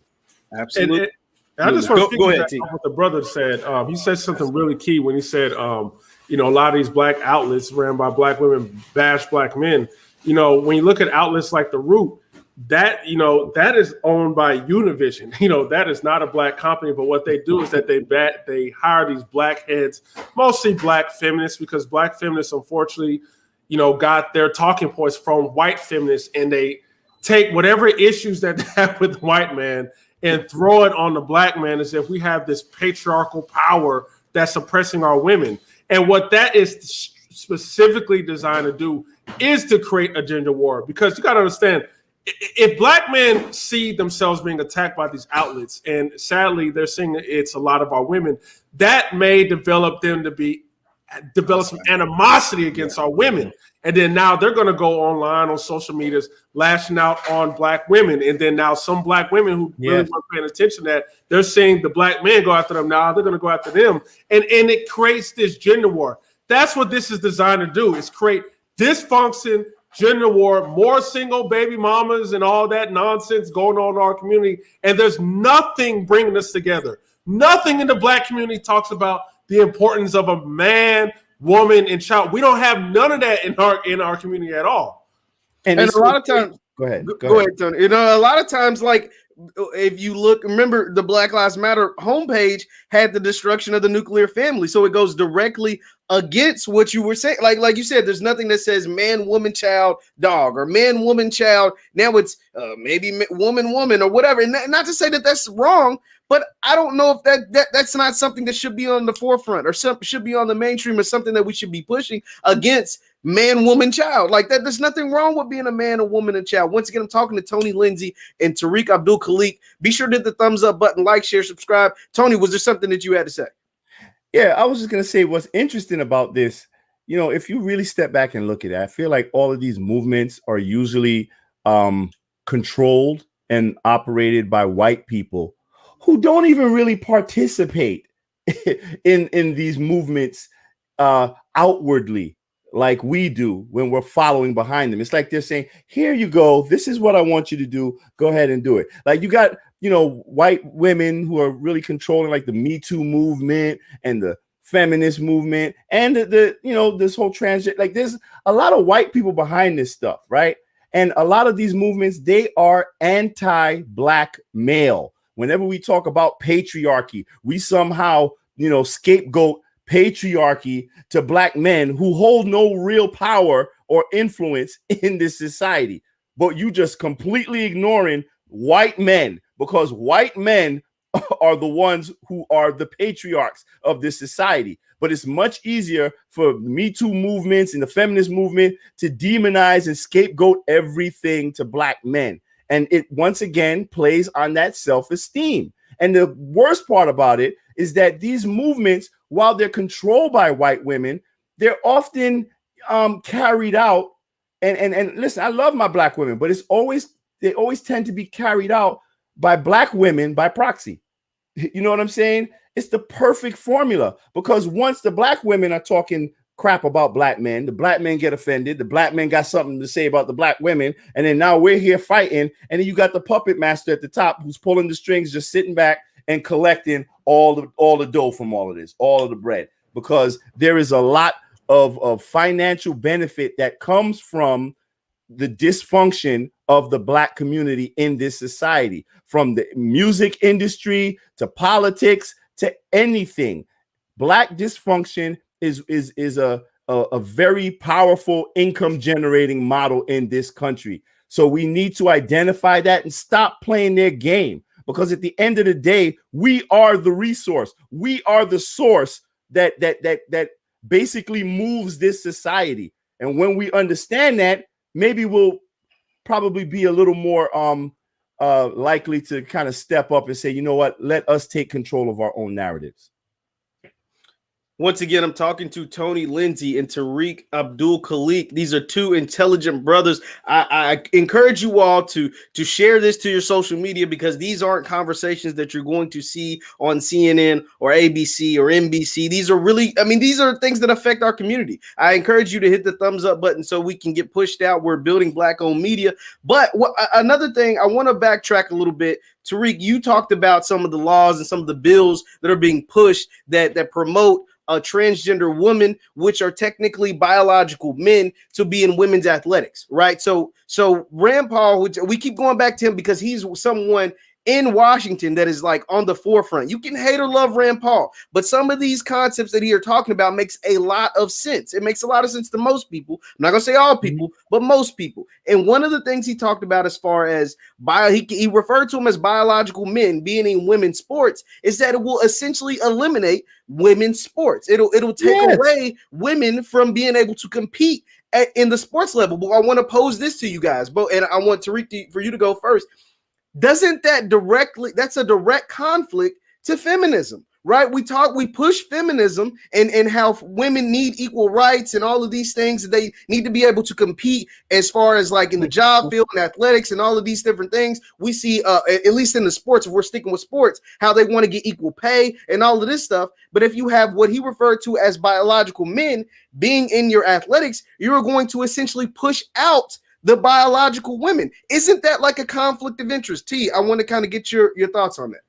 Absolutely. And I just want to go ahead, what the brother said. He said something really key when he said, a lot of these Black outlets ran by Black women bash Black men. When you look at outlets like The Root, that is owned by Univision. That is not a Black company, but what they do is that they hire these Black heads, mostly Black feminists, because Black feminists, unfortunately, got their talking points from white feminists, and they take whatever issues that they have with the white man and throw it on the Black man as if we have this patriarchal power that's suppressing our women. And what that is specifically designed to do is to create a gender war. Because you got to understand, if Black men see themselves being attacked by these outlets, and sadly they're seeing it's a lot of our women, that may develop some animosity against our women. And then now they're going to go online on social medias lashing out on Black women. And then now some Black women who really weren't paying attention to that, they're seeing the Black men go after them. Now they're going to go after them. And it creates this gender war. That's what this is designed to do, is create dysfunction, gender war, more single baby mamas and all that nonsense going on in our community. And there's nothing bringing us together. Nothing in the Black community talks about the importance of a man, woman, and child. We don't have none of that in our community at all. And a lot of times, go ahead, Tony. A lot of times, like if you look, remember the Black Lives Matter homepage had the destruction of the nuclear family, so it goes directly against what you were saying. Like you said, there's nothing that says man, woman, child, dog, or man, woman, child. Now it's maybe woman, or whatever. And not to say that that's wrong, but I don't know if that's not something that should be on the forefront or should be on the mainstream, or something that we should be pushing against man, woman, child. Like that, there's nothing wrong with being a man, a woman, and child. Once again, I'm talking to Tony Lindsay and Tariq Abdul Khalik. Be sure to hit the thumbs up button, like, share, subscribe. Tony, was there something that you had to say? Yeah, I was just going to say what's interesting about this, if you really step back and look at it, I feel like all of these movements are usually controlled and operated by white people who don't even really participate in these movements outwardly like we do when we're following behind them. It's like they're saying, here you go. This is what I want you to do. Go ahead and do it. Like you got, white women who are really controlling like the Me Too movement and the feminist movement and this whole transgender. Like there's a lot of white people behind this stuff, right? And a lot of these movements, they are anti-Black male. Whenever we talk about patriarchy, we somehow, scapegoat patriarchy to black men who hold no real power or influence in this society. But you just completely ignoring white men, because white men are the ones who are the patriarchs of this society. But it's much easier for the Me Too movements and the feminist movement to demonize and scapegoat everything to black men. And it once again plays on that self-esteem. And the worst part about it is that these movements, while they're controlled by white women, they're often carried out. And listen, I love my black women, but they always tend to be carried out by black women by proxy. You know what I'm saying? It's the perfect formula, because once the black women are talking crap about black men, the black men get offended, the black men got something to say about the black women, and then now we're here fighting, and then you got the puppet master at the top who's pulling the strings, just sitting back and collecting all the dough from all of this, all of the bread, because there is a lot of financial benefit that comes from the dysfunction of the black community in this society, from the music industry to politics to anything. Black dysfunction is a very powerful income generating model in this country. So we need to identify that and stop playing their game, because at the end of the day, we are the resource. We are the source that basically moves this society. And when we understand that, maybe we'll probably be a little more likely to kind of step up and say, you know what, let us take control of our own narratives. Once again, I'm talking to Tony Lindsay and Tariq Abdul Khalik. These are two intelligent brothers. I encourage you all to share this to your social media, because these aren't conversations that you're going to see on CNN or ABC or NBC. These are really, these are things that affect our community. I encourage you to hit the thumbs up button so we can get pushed out. We're building Black-owned media. But another thing, I want to backtrack a little bit. Tariq, you talked about some of the laws and some of the bills that are being pushed that promote a transgender woman, which are technically biological men, to be in women's athletics, right? So Rand Paul, which we keep going back to him because he's someone in Washington that is like on the forefront. You can hate or love Rand Paul, but some of these concepts that he are talking about makes a lot of sense. It makes a lot of sense to most people. I'm not gonna say all people, but most people. And one of the things he talked about as far as he referred to them as biological men being in women's sports is that it will essentially eliminate women's sports. It'll take away women from being able to compete in the sports level. But I want to pose this to you guys, and I want Tariq for you to go first. Doesn't that that's a direct conflict to feminism, right? We push feminism and how women need equal rights and all of these things, that they need to be able to compete as far as like in the job field and athletics and all of these different things. We see, at least in the sports, if we're sticking with sports, how they want to get equal pay and all of this stuff. But if you have what he referred to as biological men being in your athletics, you're going to essentially push out the biological women. Isn't that like a conflict of interest? T, I want to kind of get your thoughts on that.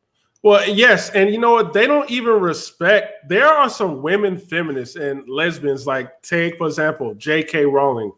Well, yes. And you know what? They don't even respect. There are some women feminists and lesbians, like take, for example, J.K. Rowling.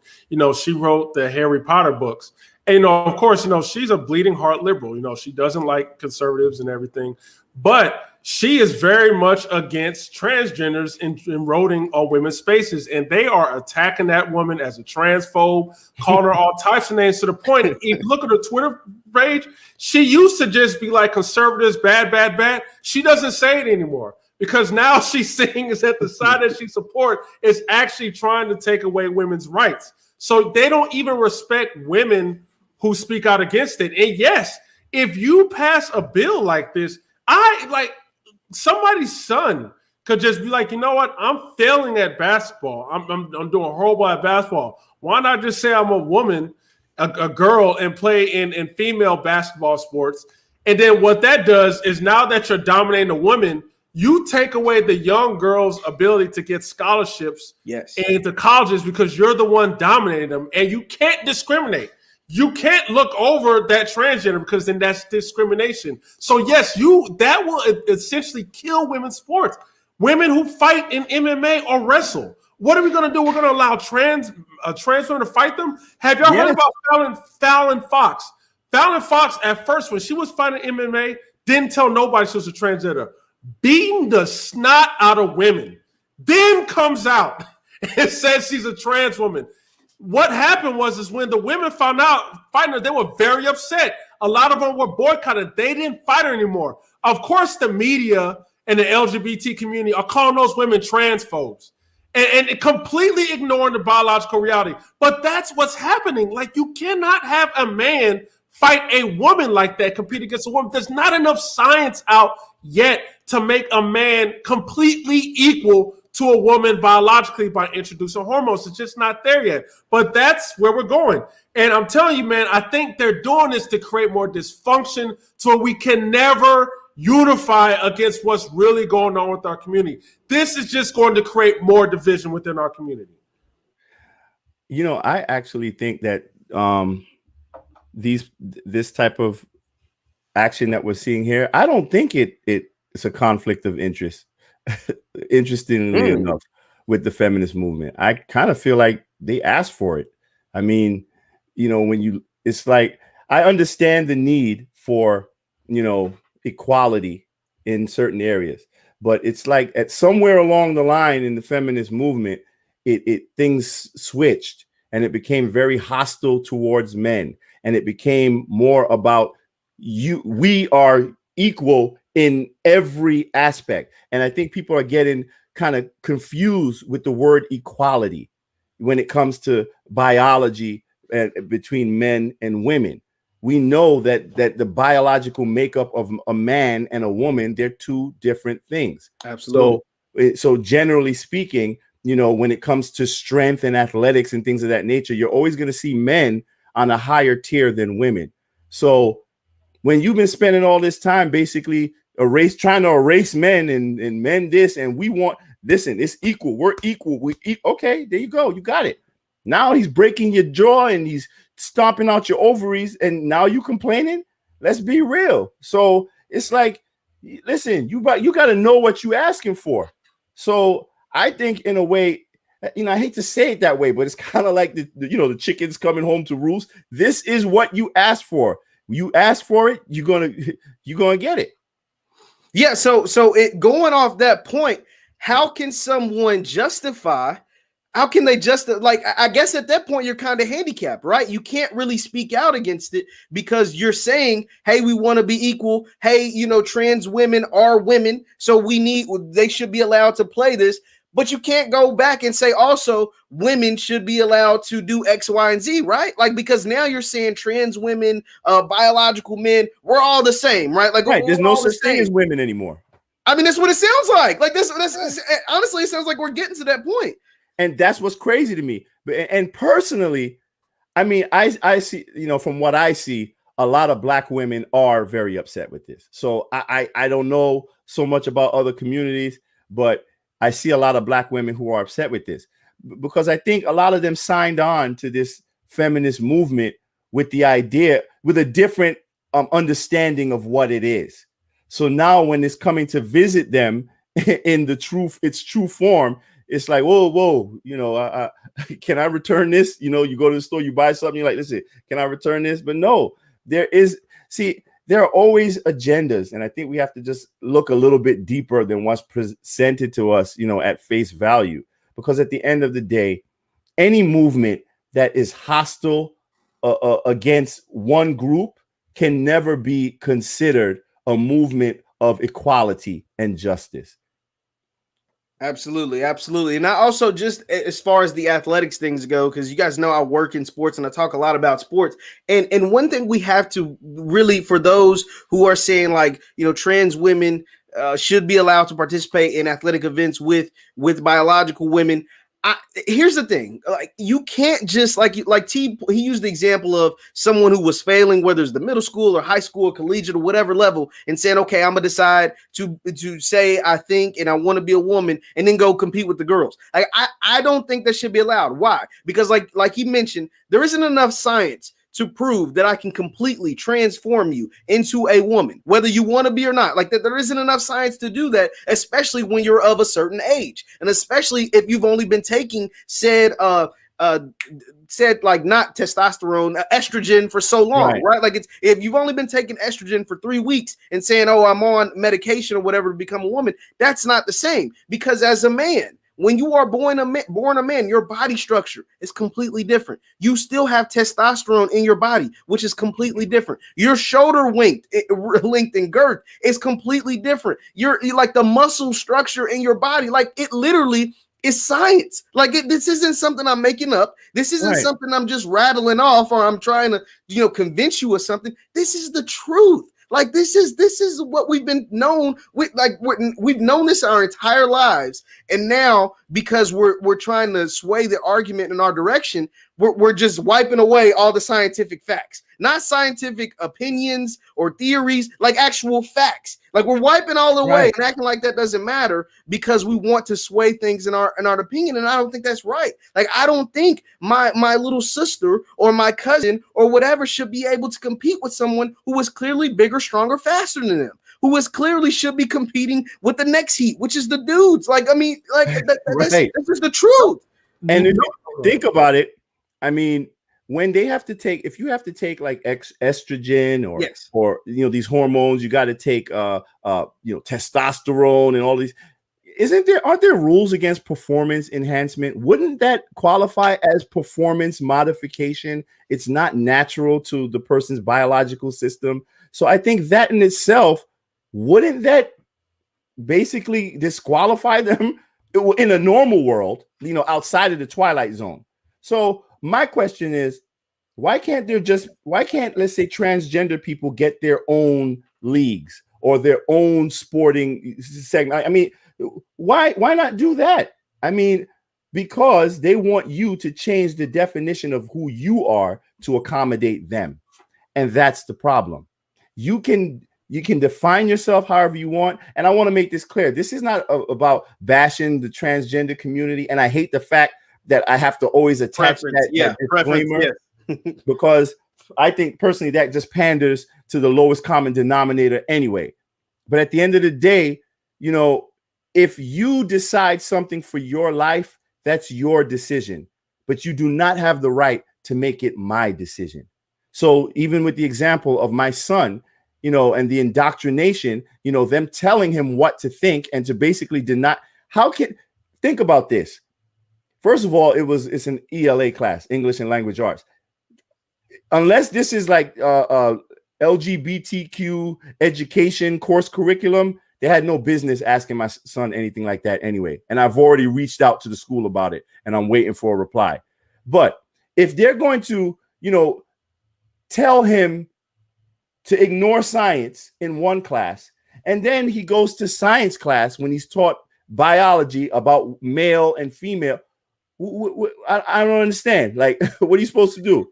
She wrote the Harry Potter books. And, of course, she's a bleeding heart liberal. She doesn't like conservatives and everything. But she is very much against transgenders enrolling on women's spaces. And they are attacking that woman as a transphobe, calling her all types of names, to the point, if you look at her Twitter page, she used to just be like conservatives, bad, bad, bad. She doesn't say it anymore, because now she's saying is that the side that she supports is actually trying to take away women's rights. So they don't even respect women who speak out against it. And yes, if you pass a bill like this, somebody's son could just be like, you know what? I'm failing at basketball. I'm doing horrible at basketball. Why not just say I'm a woman, a girl, and play in female basketball sports? And then what that does is, now that you're dominating a woman, you take away the young girl's ability to get scholarships into colleges, because you're the one dominating them, and you can't discriminate. You can't look over that transgender, because then that's discrimination. So yes, that will essentially kill women's sports. Women who fight in MMA or wrestle. What are we going to do? We're going to allow trans women to fight them? Have y'all heard about Fallon Fox? Fallon Fox, at first, when she was fighting MMA, didn't tell nobody she was a transgender, beating the snot out of women, then comes out and says she's a trans woman. What happened was when the women found out, fighting her, they were very upset. A lot of them were boycotted. They didn't fight her anymore. Of course, the media and the LGBT community are calling those women transphobes and completely ignoring the biological reality. But that's what's happening. Like, you cannot have a man fight a woman like that, compete against a woman. There's not enough science out yet to make a man completely equal to a woman biologically by introducing hormones. It's just not there yet. But that's where we're going. And I'm telling you, man, I think they're doing this to create more dysfunction so we can never unify against what's really going on with our community. This is just going to create more division within our community. You know, I actually think that this type of action that we're seeing here, I don't think it's a conflict of interest. Interestingly enough, with the feminist movement, I kind of feel like they asked for it. I mean, you know, it's like, I understand the need for, you know, equality in certain areas, but it's like at somewhere along the line in the feminist movement, things switched and it became very hostile towards men, and it became more about we are equal in every aspect. And I think people are getting kind of confused with the word equality when it comes to biology between men and women. We know that the biological makeup of a man and a woman, they're two different things. Absolutely. So generally speaking, you know, when it comes to strength and athletics and things of that nature, you're always going to see men on a higher tier than women. So when you've been spending all this time basically trying to erase men and men this, and we want, listen, it's equal. We're equal. Okay, there you go. You got it. Now he's breaking your jaw and he's stomping out your ovaries, and now you complaining? Let's be real. So it's like, listen, you got to know what you're asking for. So I think in a way, you know, I hate to say it that way, but it's kind of like the chickens coming home to roost. This is what you asked for. You ask for it, you're gonna get it. Yeah. So going off that point, how can someone justify? How can they like? I guess at that point you're kind of handicapped, right? You can't really speak out against it because you're saying, "Hey, we want to be equal. Hey, you know, trans women are women, so they should be allowed to play this." But you can't go back and say also women should be allowed to do X, Y, and Z, right? Like, because now you're saying trans women, biological men, we're all the same, right? Like, right. There's no such thing as women anymore. I mean, that's what it sounds like. Like this honestly, it sounds like we're getting to that point. And that's what's crazy to me. And personally, I mean, I see, you know, from what I see, a lot of Black women are very upset with this. So I don't know so much about other communities, but I see a lot of Black women who are upset with this because I think a lot of them signed on to this feminist movement with the idea, with a different understanding of what it is. So now when it's coming to visit them in its true form, it's like, whoa, you know, can I return this? You know, you go to the store, you buy something, you're like, listen, can I return this? But no, there are always agendas. And I think we have to just look a little bit deeper than what's presented to us, you know, at face value. Because at the end of the day, any movement that is hostile against one group can never be considered a movement of equality and justice. Absolutely. And I also, just as far as the athletics things go, because you guys know I work in sports and I talk a lot about sports. And one thing we have to really, for those who are saying like, you know, trans women should be allowed to participate in athletic events with biological women. Here's the thing, like, you can't just he used the example of someone who was failing, whether it's the middle school or high school or collegiate or whatever level, and saying, okay, I'm gonna decide to say I think and I want to be a woman and then go compete with the girls. Like, I don't think that should be allowed. Why? Because like he mentioned, there isn't enough science to prove that I can completely transform you into a woman, whether you want to be or not. Like, that there isn't enough science to do that, especially when you're of a certain age, and especially if you've only been taking said said like not testosterone, estrogen for so long, right? Like it's if you've only been taking estrogen for 3 weeks and saying, oh, I'm on medication or whatever to become a woman, that's not the same. Because as a man, when you are born a man, your body structure is completely different. You still have testosterone in your body, which is completely different. Your shoulder length and girth is completely different. You're like the muscle structure in your body, like it literally is science. Like this isn't something I'm making up. This isn't something I'm just rattling off or I'm trying to, convince you of something. This is the truth. Like this is what we've been known with. Like we've known this our entire lives, and now because we're trying to sway the argument in our direction, we're just wiping away all the scientific facts, not scientific opinions or theories, like actual facts. Like we're wiping all away and acting like that doesn't matter because we want to sway things in our opinion, and I don't think that's right. Like I don't think my little sister or my cousin or whatever should be able to compete with someone who is clearly bigger, stronger, faster than them, who is clearly should be competing with the next heat, which is the dudes. Like I mean, like that's just the truth. And if you think about it, I mean, when they have to take, if you have to take like estrogen or these hormones, you got to take testosterone and all these. Aren't there rules against performance enhancement? Wouldn't that qualify as performance modification? It's not natural to the person's biological system. So I think that in itself, wouldn't that basically disqualify them in a normal world, outside of the twilight zone? So my question is, why can't let's say transgender people get their own leagues or their own sporting segment? I mean, why not do that? I mean, because they want you to change the definition of who you are to accommodate them. And that's the problem. You can define yourself however you want. And I want to make this clear. This is not about bashing the transgender community. And I hate the fact that I have to always attach that disclaimer because I think personally that just panders to the lowest common denominator anyway. But at the end of the day, if you decide something for your life, that's your decision. But you do not have the right to make it my decision. So even with the example of my son, and the indoctrination, them telling him what to think and to basically deny. Think about this. First of all, it's an ELA class, English and Language Arts. Unless this is like LGBTQ education course curriculum, they had no business asking my son anything like that anyway. And I've already reached out to the school about it and I'm waiting for a reply. But if they're going to, tell him to ignore science in one class, and then he goes to science class when he's taught biology about male and female, I don't understand. Like, what are you supposed to do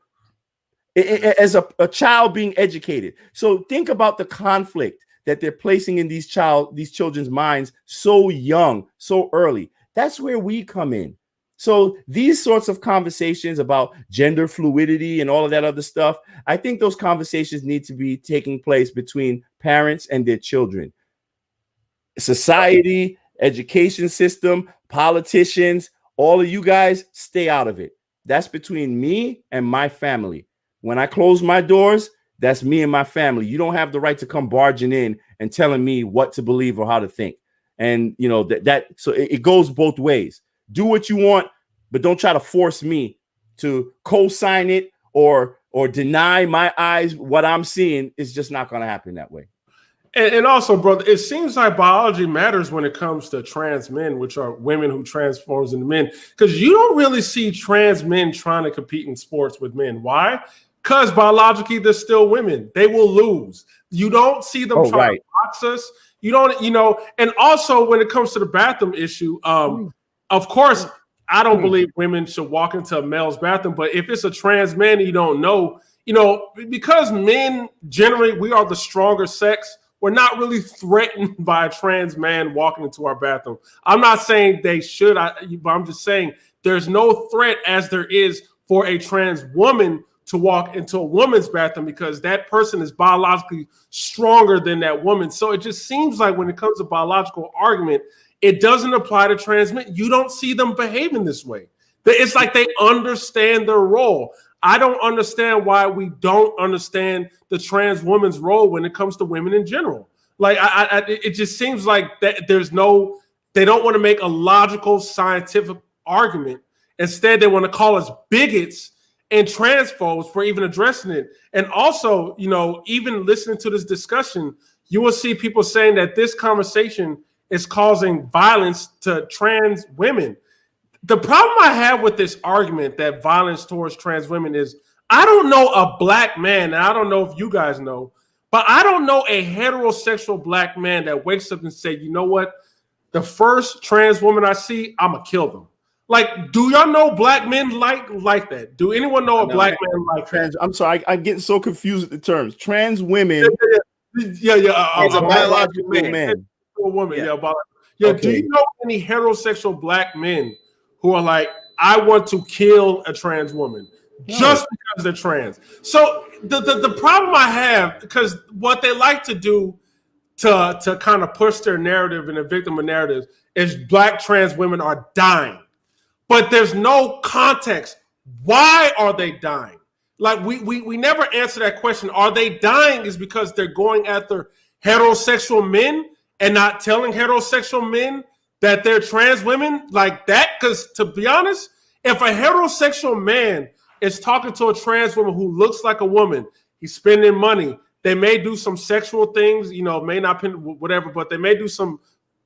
as a child being educated? So think about the conflict that they're placing in these children's minds so young, so early. That's where we come in. So these sorts of conversations about gender fluidity and all of that other stuff, I think those conversations need to be taking place between parents and their children. Society, education system, politicians, all of you guys, stay out of it. That's between me and my family. When I close my doors, that's me and my family. You don't have the right to come barging in and telling me what to believe or how to think. And so it goes both ways. Do what you want, but don't try to force me to co-sign it or deny my eyes what I'm seeing. Is just not going to happen that way. And also, brother, it seems like biology matters when it comes to trans men, which are women who transforms into men, because you don't really see trans men trying to compete in sports with men. Why? Because biologically, they're still women. They will lose. You don't see them trying to box us. You don't, and also when it comes to the bathroom issue, of course, I don't believe women should walk into a male's bathroom, but if it's a trans man and you don't know, because men generally, we are the stronger sex, we're not really threatened by a trans man walking into our bathroom. I'm not saying they should, but I'm just saying there's no threat as there is for a trans woman to walk into a woman's bathroom because that person is biologically stronger than that woman. So it just seems like when it comes to biological argument, it doesn't apply to trans men. You don't see them behaving this way. It's like they understand their role. I don't understand why we don't understand the trans woman's role when it comes to women in general. Like, it just seems like that they don't want to make a logical scientific argument. Instead, they want to call us bigots and transphobes for even addressing it. And also, even listening to this discussion, you will see people saying that this conversation is causing violence to trans women. The problem I have with this argument that violence towards trans women is, I don't know a black man, and I don't know if you guys know, but I don't know a heterosexual black man that wakes up and say, you know what? The first trans woman I see, I'm gonna kill them. Like, do y'all know black men like that? Do anyone know a black man like trans? I'm sorry, I get so confused with the terms. Trans women. Yeah. It's a biological man. A woman, yeah. Okay. Do you know any heterosexual black men who are like, I want to kill a trans woman just because they're trans? So the problem I have, because what they like to do to kind of push their narrative and the victim of narratives is black trans women are dying. But there's no context. Why are they dying? Like, we never answer that question. Are they dying is because they're going after heterosexual men and not telling heterosexual men that they're trans women like that? Because to be honest, if a heterosexual man is talking to a trans woman who looks like a woman, he's spending money. They may do some sexual things, may not, whatever, but they may do some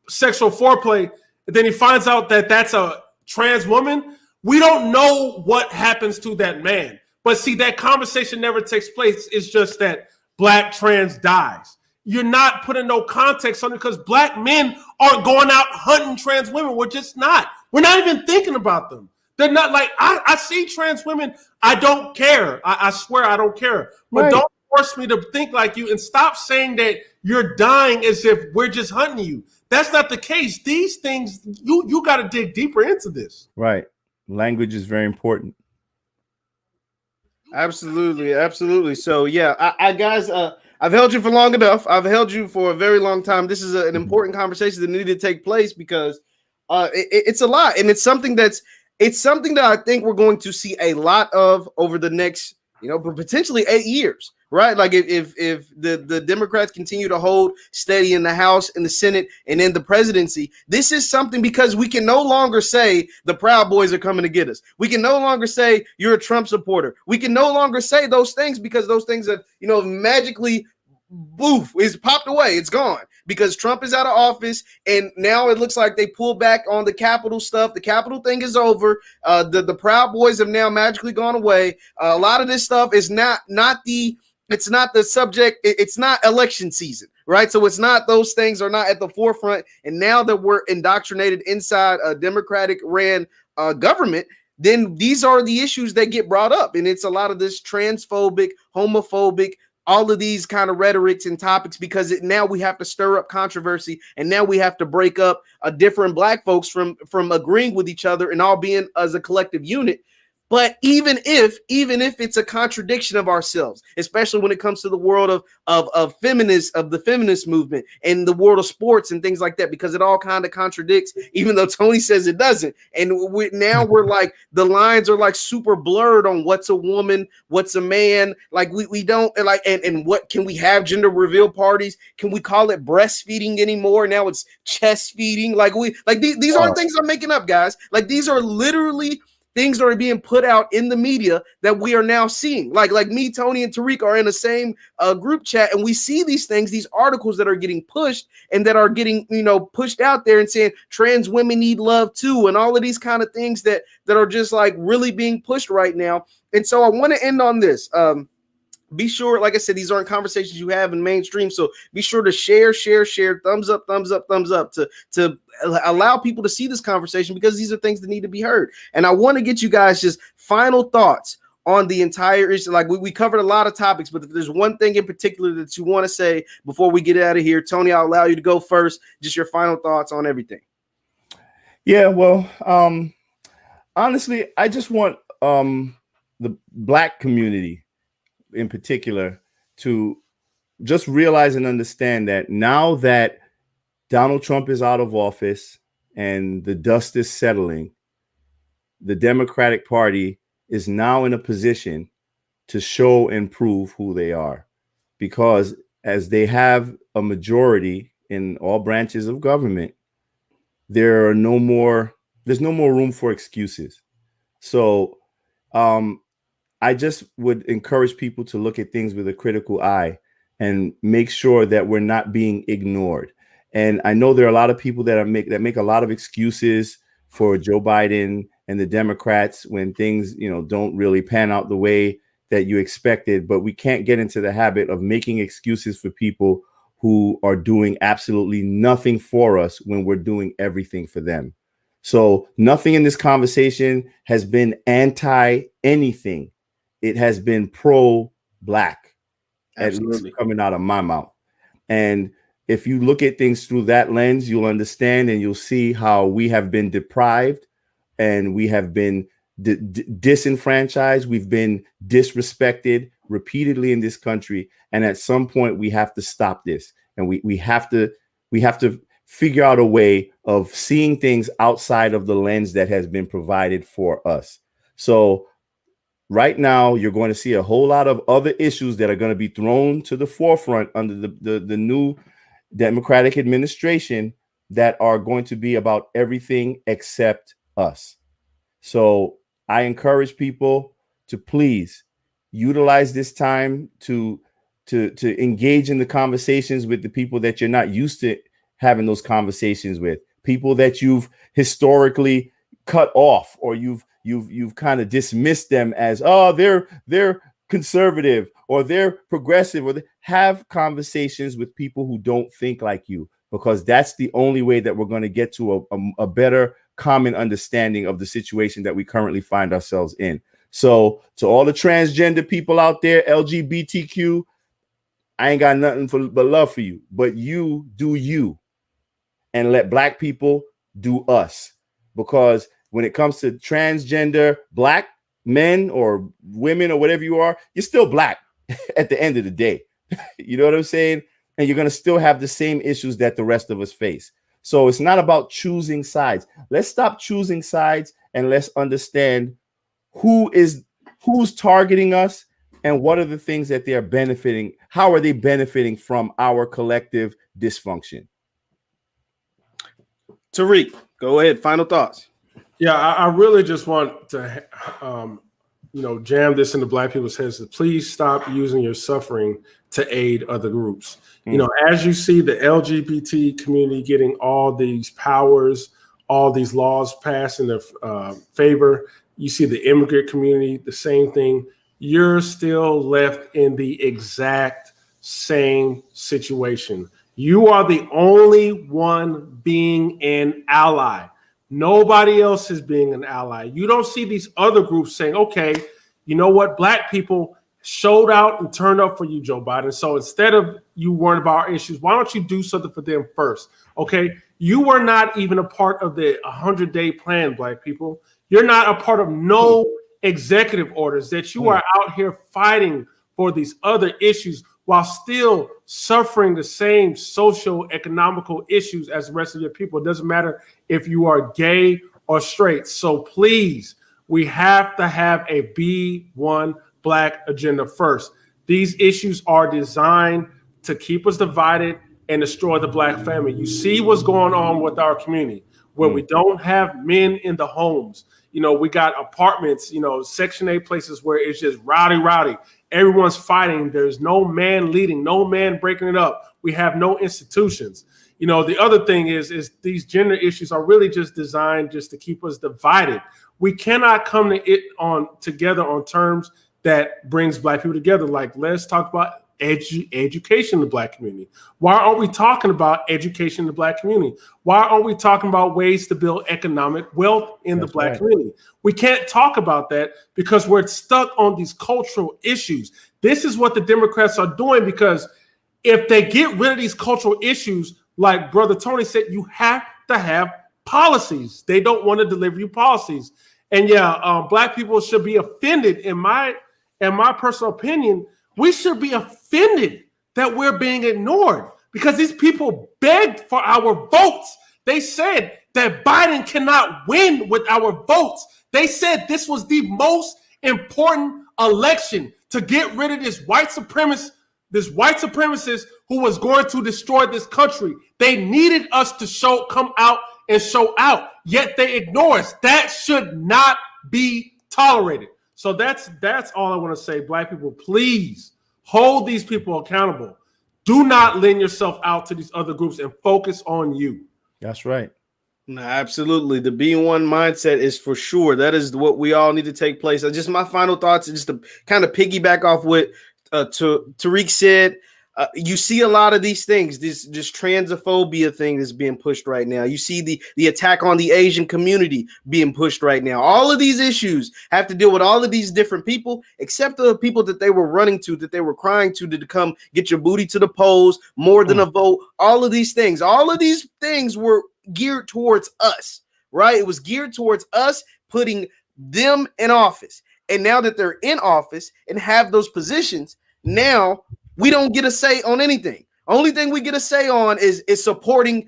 sexual foreplay. And then he finds out that that's a trans woman. We don't know what happens to that man. But see, that conversation never takes place. It's just that black trans dies. You're not putting no context on it because black men aren't going out hunting trans women. We're just not. We're not even thinking about them. They're not like, I see trans women. I don't care. I swear I don't care. But don't force me to think like you, and stop saying that you're dying as if we're just hunting you. That's not the case. These things, you got to dig deeper into this. Right. Language is very important. Absolutely. So yeah, I guys, I've held you for long enough. I've held you for a very long time. This is an important conversation that needed to take place because it's a lot, and it's something that I think we're going to see a lot of over the next, potentially 8 years. Right, like if the Democrats continue to hold steady in the House, in the Senate, and in the presidency, this is something because we can no longer say the Proud Boys are coming to get us. We can no longer say you're a Trump supporter. We can no longer say those things because those things have magically is popped away. It's gone because Trump is out of office, and now it looks like they pull back on the Capitol stuff. The Capitol thing is over. The Proud Boys have now magically gone away. A lot of this stuff is not the subject. It's not election season, right? So it's not, those things are not at the forefront. And now that we're indoctrinated inside a Democratic ran government, then these are the issues that get brought up. And it's a lot of this transphobic, homophobic, all of these kind of rhetorics and topics, because now we have to stir up controversy, and now we have to break up different black folks from agreeing with each other and all being as a collective unit. But even if it's a contradiction of ourselves, especially when it comes to the world of the feminist movement and the world of sports and things like that, because it all kind of contradicts, even though Tony says it doesn't. And we're like, the lines are like super blurred on what's a woman, what's a man. Like we don't like, and what can we have gender reveal parties? Can we call it breastfeeding anymore? Now it's chest feeding. These aren't things I'm making up, guys. Like, these are literally things that are being put out in the media that we are now seeing. Like me, Tony, and Tariq are in the same group chat, and we see these things, these articles that are getting pushed and that are getting, pushed out there and saying trans women need love too, and all of these kind of things that are just like really being pushed right now. And so I want to end on this. Be sure, like I said, these aren't conversations you have in mainstream. So be sure to share, thumbs up to allow people to see this conversation, because these are things that need to be heard. And I want to get you guys just final thoughts on the entire issue. Like we covered a lot of topics, but if there's one thing in particular that you want to say before we get out of here, Tony, I'll allow you to go first. Just your final thoughts on everything. Yeah, well, honestly, I just want the Black community in particular to just realize and understand that now that Donald Trump is out of office and the dust is settling, the Democratic Party is now in a position to show and prove who they are, because as they have a majority in all branches of government, there's no more room for excuses. So I just would encourage people to look at things with a critical eye and make sure that we're not being ignored. And I know there are a lot of people that make a lot of excuses for Joe Biden and the Democrats when things, don't really pan out the way that you expected. But we can't get into the habit of making excuses for people who are doing absolutely nothing for us when we're doing everything for them. So nothing in this conversation has been anti anything. It has been pro-Black, at least coming out of my mouth. And if you look at things through that lens, you'll understand and you'll see how we have been deprived and we have been disenfranchised. We've been disrespected repeatedly in this country. And at some point, we have to stop this. And we have to figure out a way of seeing things outside of the lens that has been provided for us. So right now, you're going to see a whole lot of other issues that are going to be thrown to the forefront under the new Democratic administration that are going to be about everything except us. So I encourage people to please utilize this time to engage in the conversations with the people that you're not used to having those conversations with, people that you've historically cut off, or you've kind of dismissed them as, oh, they're conservative or they're progressive, or have conversations with people who don't think like you, because that's the only way that we're going to get to a better common understanding of the situation that we currently find ourselves in. So to all the transgender people out there, LGBTQ, I ain't got nothing but love for you, but you do you, and let Black people do us. Because when it comes to transgender Black men or women or whatever you are, you're still Black at the end of the day. You know what I'm saying? And you're going to still have the same issues that the rest of us face. So it's not about choosing sides. Let's stop choosing sides and let's understand who's targeting us and what are the things that they're benefiting. How are they benefiting from our collective dysfunction? Tariq, go ahead. Final thoughts. Yeah, I really just want to, jam this into Black people's heads. To please stop using your suffering to aid other groups. As you see the LGBT community getting all these powers, all these laws passed in their favor, you see the immigrant community, the same thing. You're still left in the exact same situation. You are the only one being an ally. Nobody else is being an ally. You don't see these other groups saying, okay, you know what? Black people showed out and turned up for you, Joe Biden. So instead of you worrying about our issues, why don't you do something for them first? Okay. You were not even a part of the 100-day plan, Black people. You're not a part of no executive orders, that you are out here fighting for these other issues while still suffering the same social economical issues as the rest of your people. It doesn't matter if you are gay or straight. So please, we have to have a B1 Black agenda first. These issues are designed to keep us divided and destroy the Black family. You see what's going on with our community, where we don't have men in the homes. We got apartments, Section 8 places where it's just rowdy. Everyone's fighting. There's no man leading, no man breaking it up. We have no institutions. The other thing is these gender issues are really just designed just to keep us divided. We cannot come together on terms that brings Black people together. Like, let's talk about education in the Black community. Why aren't we talking about education in the Black community? Why aren't we talking about ways to build economic wealth in the Black community? We can't talk about that because we're stuck on these cultural issues. This is what the Democrats are doing, because if they get rid of these cultural issues, like Brother Tony said, you have to have policies. They don't want to deliver you policies. And Black people should be offended. In my personal opinion, we should be offended that we're being ignored, because these people begged for our votes. They said that Biden cannot win with our votes. They said this was the most important election to get rid of this white supremacist who was going to destroy this country. They needed us to come out and show out, yet they ignore us. That should not be tolerated. So that's all I want to say. Black people, please hold these people accountable. Do not lend yourself out to these other groups and focus on you. That's right. No, absolutely. The B1 mindset is for sure. That is what we all need to take place. Just my final thoughts, just to kind of piggyback off what Tariq said. You see a lot of these things, this transphobia thing that's being pushed right now. You see the attack on the Asian community being pushed right now. All of these issues have to deal with all of these different people, except the people that they were running to, that they were crying to come get your booty to the polls, more than a vote. All of these things were geared towards us, right? It was geared towards us putting them in office. And now that they're in office and have those positions, now we don't get a say on anything. Only thing we get a say on is supporting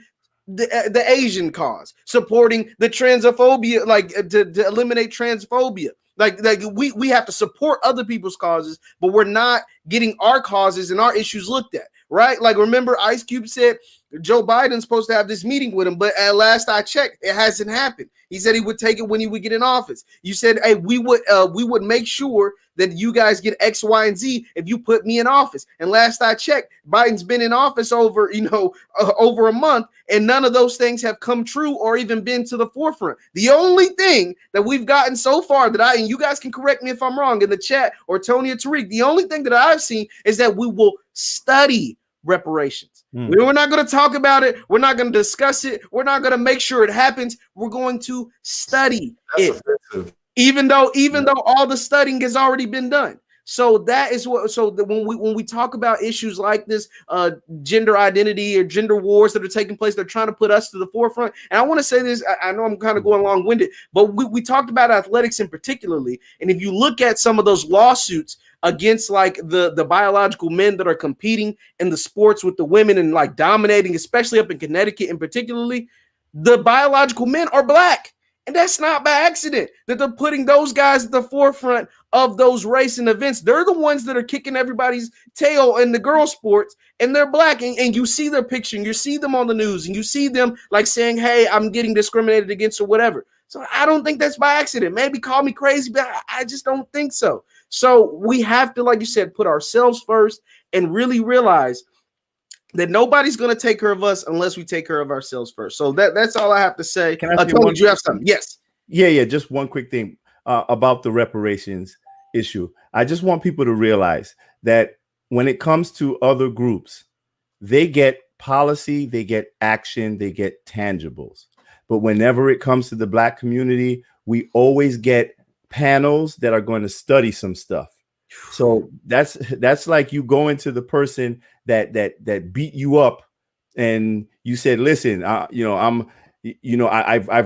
the Asian cause, supporting the transphobia, like to eliminate transphobia. Like we have to support other people's causes, but we're not getting our causes and our issues looked at, right? Like, remember Ice Cube said Joe Biden's supposed to have this meeting with him, but at last I checked, it hasn't happened. He said he would take it when he would get in office. You said, hey, we would make sure that you guys get X, Y, and Z if you put me in office. And last I checked, Biden's been in office over a month, and none of those things have come true or even been to the forefront. The only thing that we've gotten so far and you guys can correct me if I'm wrong in the chat, or Tony or Tariq, the only thing that I've seen is that we will study reparations. We're not going to talk about it. We're not going to discuss it. We're not going to make sure it happens. We're going to study it. Offensive. Even though all the studying has already been done. So that is what. So when we talk about issues like this, gender identity or gender wars that are taking place, they're trying to put us to the forefront. And I want to say this. I know I'm kind of going long-winded, but we talked about athletics in particularly. And if you look at some of those lawsuits against like the biological men that are competing in the sports with the women and like dominating, especially up in Connecticut and particularly, the biological men are black. And that's not by accident that they're putting those guys at the forefront of those racing events. They're the ones that are kicking everybody's tail in the girl sports, and they're black. And you see their picture, and you see them on the news, and you see them like saying, hey, I'm getting discriminated against or whatever. So I don't think that's by accident. Maybe call me crazy, but I just don't think so. So we have to, like you said, put ourselves first and really realize that nobody's going to take care of us unless we take care of ourselves first. So that's all I have to say. Tony, do you have something? Yes. Yeah. Just one quick thing about the reparations issue. I just want people to realize that when it comes to other groups, they get policy, they get action, they get tangibles. But whenever it comes to the Black community, we always get panels that are going to study some stuff. So that's like you going to the person that beat you up, and you said, "Listen, I've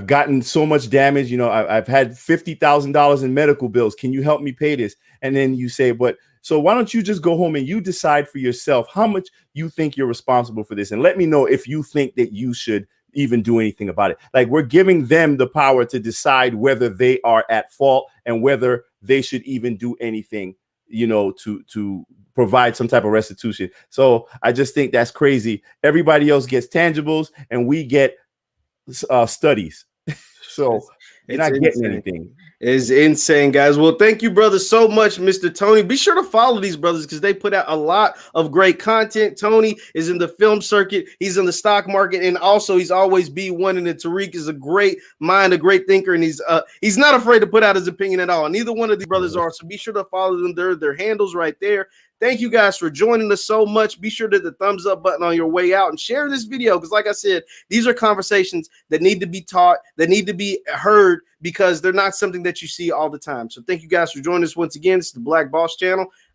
gotten so much damage. I've had $50,000 in medical bills. Can you help me pay this?" And then you say, "But so why don't you just go home and you decide for yourself how much you think you're responsible for this, and let me know if you think that you should even do anything about it." Like, we're giving them the power to decide whether they are at fault and whether they should even do anything, to provide some type of restitution. So I just think that's crazy. Everybody else gets tangibles and we get studies. So you're not getting anything. It's insane, guys. Well, thank you, brother, so much, Mr. Tony. Be sure to follow these brothers because they put out a lot of great content. Tony is in the film circuit. He's in the stock market, and also he's always B1. And Tariq is a great mind, a great thinker, and he's not afraid to put out his opinion at all. Neither one of these brothers are. So be sure to follow them. Their handles right there. Thank you guys for joining us so much. Be sure to hit the thumbs up button on your way out and share this video because, like I said, these are conversations that need to be taught, that need to be heard because they're not something that you see all the time. So thank you guys for joining us once again. This is the Black Boss Channel.